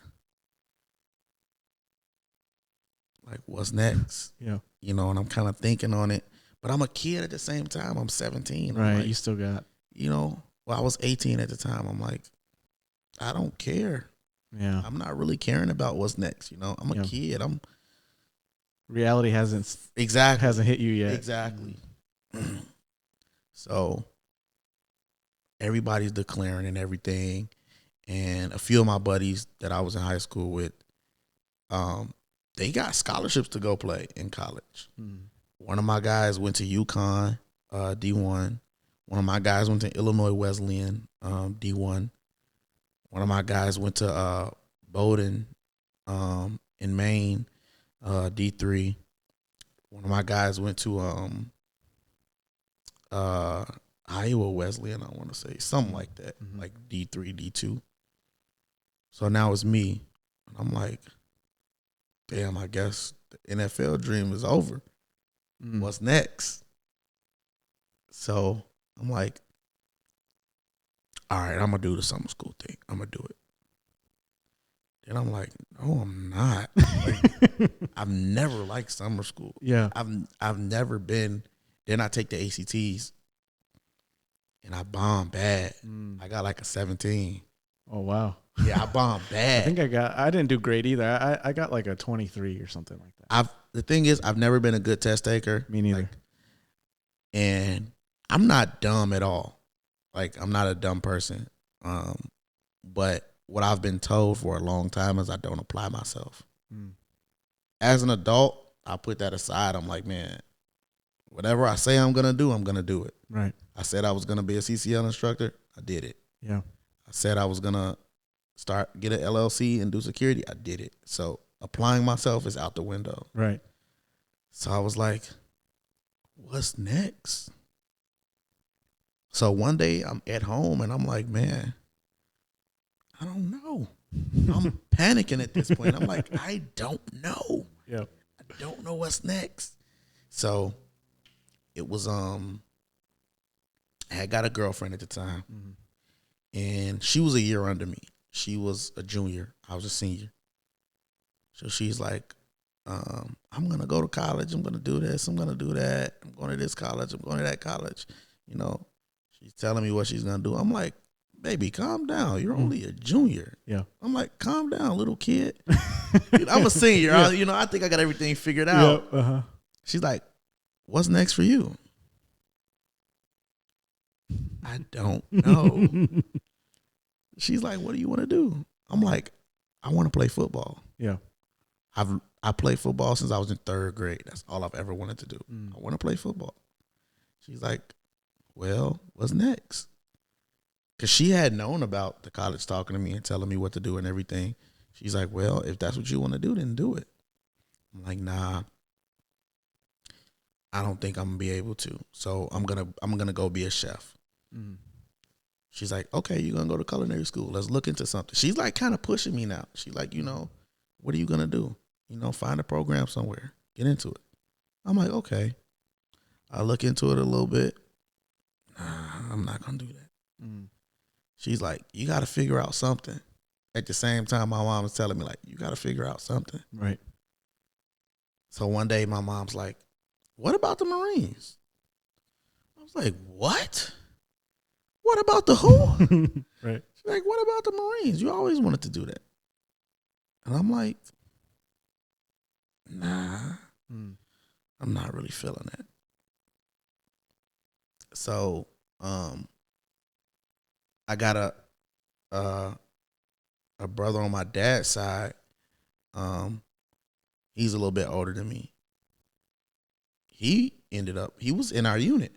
what's next? Yeah. You know, and I'm kind of thinking on it. But I'm a kid at the same time. I'm 17. Right. Like, you still got. You know, well, I was 18 at the time. I'm like, I don't care. Yeah. I'm not really caring about what's next. You know, I'm a kid. Reality hasn't hit you yet. Exactly. So everybody's declaring and everything. And a few of my buddies that I was in high school with, they got scholarships to go play in college. One of my guys went to UConn, D1. One of my guys went to Illinois Wesleyan, D1. One of my guys went to Bowdoin in Maine, D3. One of my guys went to Iowa Wesleyan, I want to say, something like that, like D3, D2. So now it's me. And I'm like, damn, I guess the NFL dream is over. What's next? So I'm like, all right, I'm going to do the summer school thing. I'm going to do it. Then I'm like, no, I'm not. Like, I've never liked summer school. Yeah. I've never been. Then I take the ACTs, and I bombed bad. I got like a 17. Oh, wow. Yeah, I bombed bad. I didn't do great either. I got like a 23 or something like that. The thing is, I've never been a good test taker. Me neither. And I'm not dumb at all. Like, I'm not a dumb person. But what I've been told for a long time is I don't apply myself. As an adult, I put that aside. I'm like, man, whatever I say I'm going to do it. Right. I said I was going to be a CCL instructor. I did it. Yeah. I said I was going to get an LLC and do security. I did it. So applying myself is out the window. Right. So I was like, what's next? So one day I'm at home and I'm like, man, I don't know. I'm panicking at this point. I'm like, I don't know. Yeah. I don't know what's next. So it was, I had got a girlfriend at the time, and she was a year under me. She was a junior. I was a senior. So she's like, I'm gonna go to college. I'm gonna do this. I'm gonna do that. I'm going to this college. I'm going to that college. You know, she's telling me what she's gonna do. I'm like, baby, calm down. You're only a junior. Yeah. I'm like, calm down, little kid. I'm a senior. Yeah. I think I got everything figured out. Yep. Uh-huh. She's like, what's next for you? I don't know. She's like, what do you want to do? I'm like, I want to play football. Yeah. I played football since I was in 3rd grade. That's all I've ever wanted to do. I want to play football. She's like, well, what's next? Because she had known about the college talking to me and telling me what to do and everything. She's like, well, if that's what you want to do, then do it. I'm like, nah, I don't think I'm gonna be able to. So I'm gonna go be a chef. She's like, okay, you're gonna go to culinary school. Let's look into something. She's like kind of pushing me now. She's like, what are you gonna do? Find a program somewhere. Get into it. I'm like, okay. I look into it a little bit. Nah, I'm not gonna do that. She's like, you got to figure out something. At the same time, my mom is telling me, like, you got to figure out something. Right. So one day, my mom's like, what about the Marines? I was like, what? What about the who? Right. She's like, what about the Marines? You always wanted to do that. And I'm like, nah, I'm not really feeling that. So, I got a brother on my dad's side. He's a little bit older than me. He was in our unit.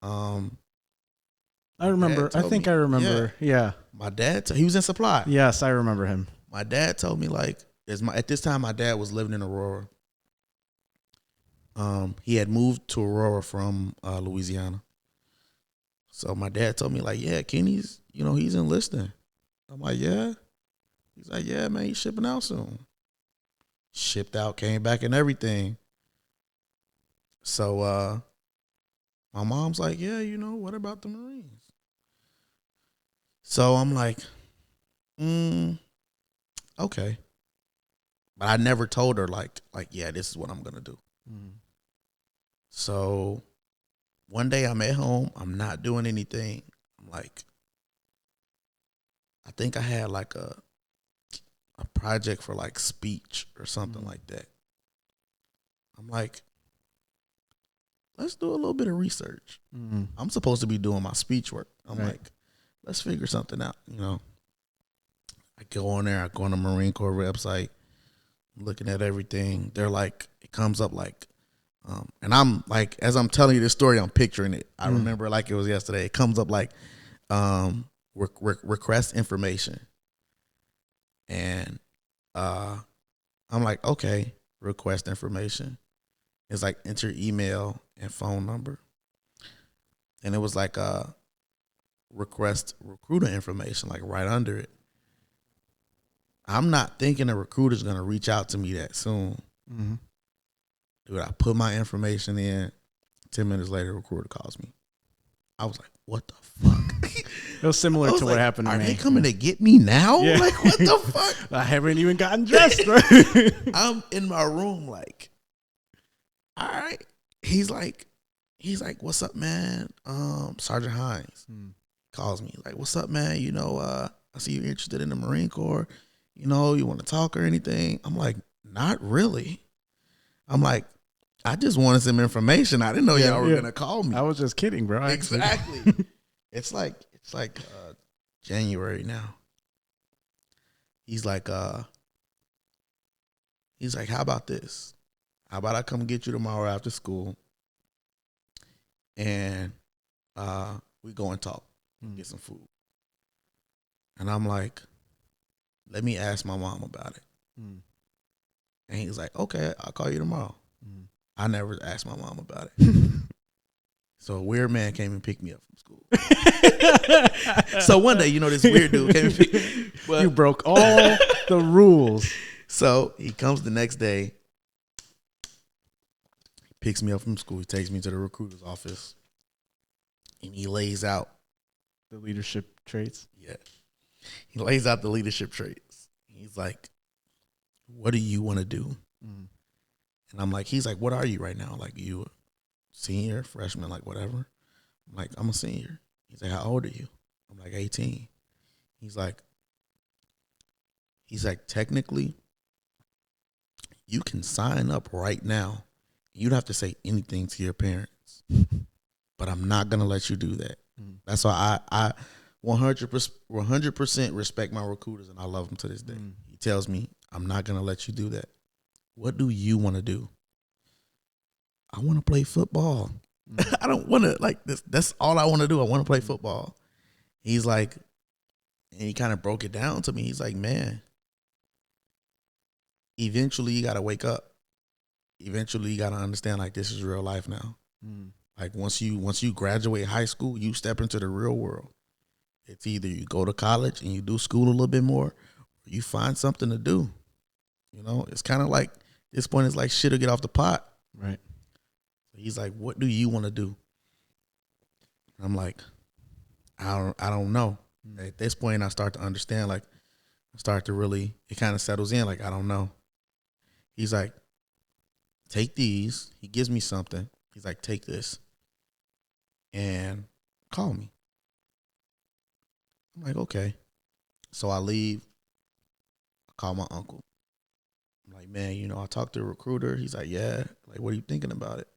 I remember. I think I remember. Yeah. My dad, he was in supply. Yes, I remember him. My dad told me, like, at this time, my dad was living in Aurora. He had moved to Aurora from Louisiana. So my dad told me, like, yeah, Kenny's, he's enlisting. I'm like, yeah. He's like, yeah, man, he's shipping out soon. Shipped out, came back and everything. So my mom's like, yeah, what about the Marines? So I'm like, okay. But I never told her, like, yeah, this is what I'm going to do. So one day I'm at home. I'm not doing anything. I'm like, I think I had like a project for like speech or something like that. I'm like, let's do a little bit of research. I'm supposed to be doing my speech work. I'm like, let's figure something out. I go on there. I go on the Marine Corps website, looking at everything. They're like, it comes up like, and I'm like, as I'm telling you this story, I'm picturing it. I remember like it was yesterday. It comes up like, request information. And I'm like, okay, request information. It's like enter email and phone number. And it was like request recruiter information, like right under it. I'm not thinking a recruiter's gonna reach out to me that soon. Dude, I put my information in. 10 minutes later, a recruiter calls me. I was like, what the fuck? It was similar to what happened to me. Are they coming to get me now? Yeah. Like, what the fuck? I haven't even gotten dressed. Right? I'm in my room like, all right. He's like, what's up, man? Sergeant Hines calls me. Like, what's up, man? I see you're interested in the Marine Corps. You want to talk or anything? I'm like, not really. I'm like, I just wanted some information. I didn't know y'all were gonna call me. I was just kidding, bro. Exactly. It's like January now. He's like, how about this? How about I come get you tomorrow after school, and we go and talk, get some food. And I'm like, let me ask my mom about it. And he's like, okay, I'll call you tomorrow. I never asked my mom about it. So a weird man came and picked me up from school. So one day, this weird dude came and picked me up. You broke all the rules. So he comes the next day, picks me up from school. He takes me to the recruiter's office, and he lays out the leadership traits. Yeah. He lays out the leadership traits. He's like, what do you want to do? Mm. And I'm like, he's like, what are you right now? Like, you a senior, freshman, like whatever. I'm like, I'm a senior. He's like, how old are you? I'm like, 18. He's like, technically, you can sign up right now. You don't have to say anything to your parents, but I'm not gonna let you do that. That's why I 100% respect my recruiters, and I love them to this day. He tells me, I'm not gonna let you do that. What do you want to do? I want to play football. I don't want to, like, this. That's all I want to do. I want to play football. He's like, and he kind of broke it down to me. He's like, man, eventually you got to wake up. Eventually you got to understand, like, this is real life now. Like, once you graduate high school, you step into the real world. It's either you go to college and you do school a little bit more, or you find something to do. You know, it's kind of like, this point is like shit or get off the pot. Right. He's like, what do you want to do? I'm like, I don't know. At this point, I start to understand, like, it kind of settles in, like, I don't know. He's like, take these. He gives me something. He's like, take this and call me. I'm like, okay. So I leave. I call my uncle. I'm like, man, you know, I talked to a recruiter. He's like, yeah. Like, what are you thinking about it?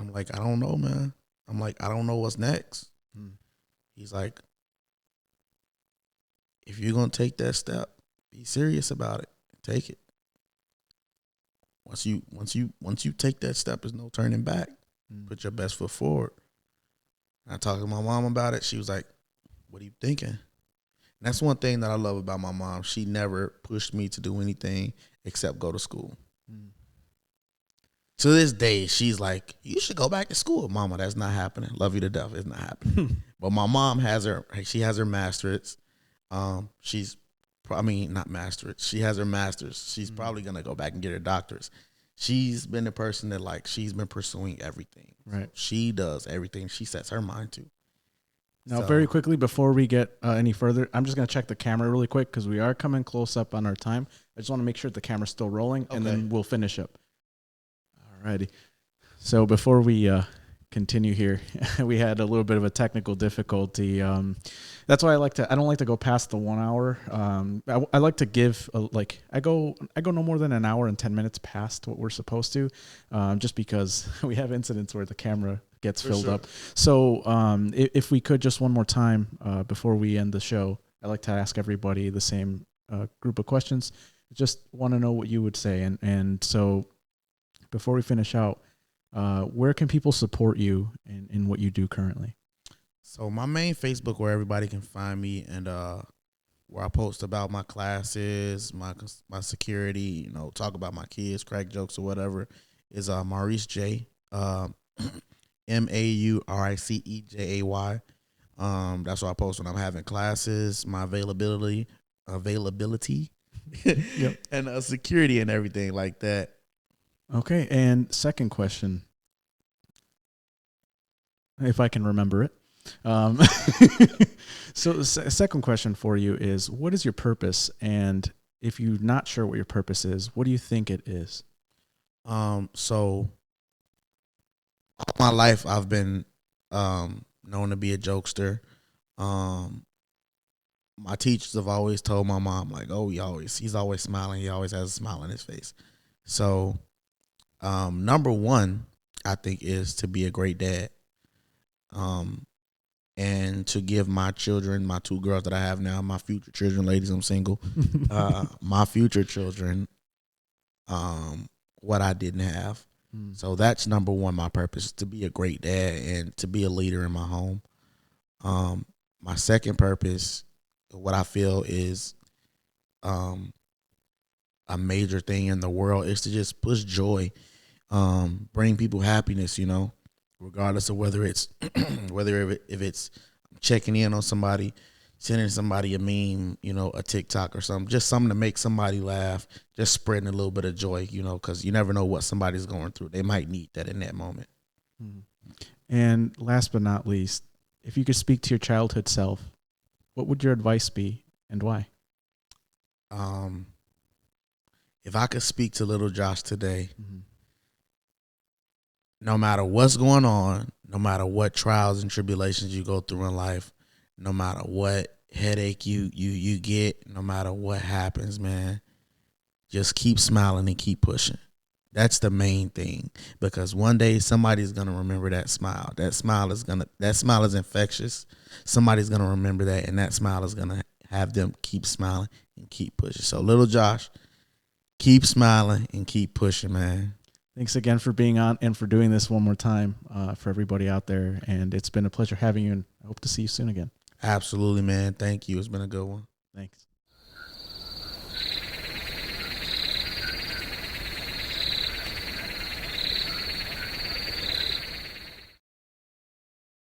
I'm like, I don't know, man. I'm like, I don't know what's next. He's like, if you're going to take that step, be serious about it. Take it. Once you take that step, there's no turning back. Put your best foot forward. And I talked to my mom about it. She was like, what are you thinking? And that's one thing that I love about my mom. She never pushed me to do anything except go to school. To this day, she's like, you should go back to school. Mama, that's not happening. Love you to death. It's not happening. But my mom has her master's. Not master's. She has her master's. She's probably going to go back and get her doctor's. She's been the person that, like, she's been pursuing everything. Right. So she does everything she sets her mind to. Now, very quickly, before we get any further, I'm just going to check the camera really quick because we are coming close up on our time. I just want to make sure the camera's still rolling, and then we'll finish up. Alrighty. So before we continue here, we had a little bit of a technical difficulty. That's why I don't like to go past the 1 hour. I like to give I go no more than an hour and 10 minutes past what we're supposed to, just because we have incidents where the camera gets filled up. So if we could just one more time before we end the show, I'd like to ask everybody the same group of questions. Just want to know what you would say, and so before we finish out, where can people support you in what you do currently? So my main Facebook, where everybody can find me, and where I post about my classes, my security, you know, talk about my kids, crack jokes or whatever, is Maurice J. MauriceJay. That's what I post when I'm having classes, my availability, Yep. and security and everything like that. Okay, and second question, if I can remember it. So second question for you is, what is your purpose? And if you're not sure what your purpose is, what do you think it is? So all my life I've been known to be a jokester. My teachers have always told my mom, like, oh, he's always smiling. He always has a smile on his face. So number one, I think, is to be a great dad. And to give my children, my two girls that I have now, my future children, ladies, I'm single, my future children, what I didn't have. So that's number one, my purpose, to be a great dad and to be a leader in my home. My second purpose, what I feel is a major thing in the world, is to just push joy, bring people happiness, you know, regardless of whether it's if it's checking in on somebody, sending somebody a meme, you know, a TikTok or something, just something to make somebody laugh, just spreading a little bit of joy, you know, because you never know what somebody's going through. They might need that in that moment. And last but not least, if you could speak to your childhood self, what would your advice be and why? if I could speak to little Josh today, Mm-hmm. no matter what's going on, no matter what trials and tribulations you go through in life, no matter what headache you get, no matter what happens, man, just keep smiling and keep pushing. That's the main thing, because one day somebody's gonna remember that smile. That smile is infectious. Somebody's gonna remember that, and that smile is gonna have them keep smiling and keep pushing. So, little Josh, keep smiling and keep pushing, man. Thanks again for being on and for doing this one more time for everybody out there. And it's been a pleasure having you, and I hope to see you soon again. Absolutely, man. Thank you. It's been a good one. Thanks.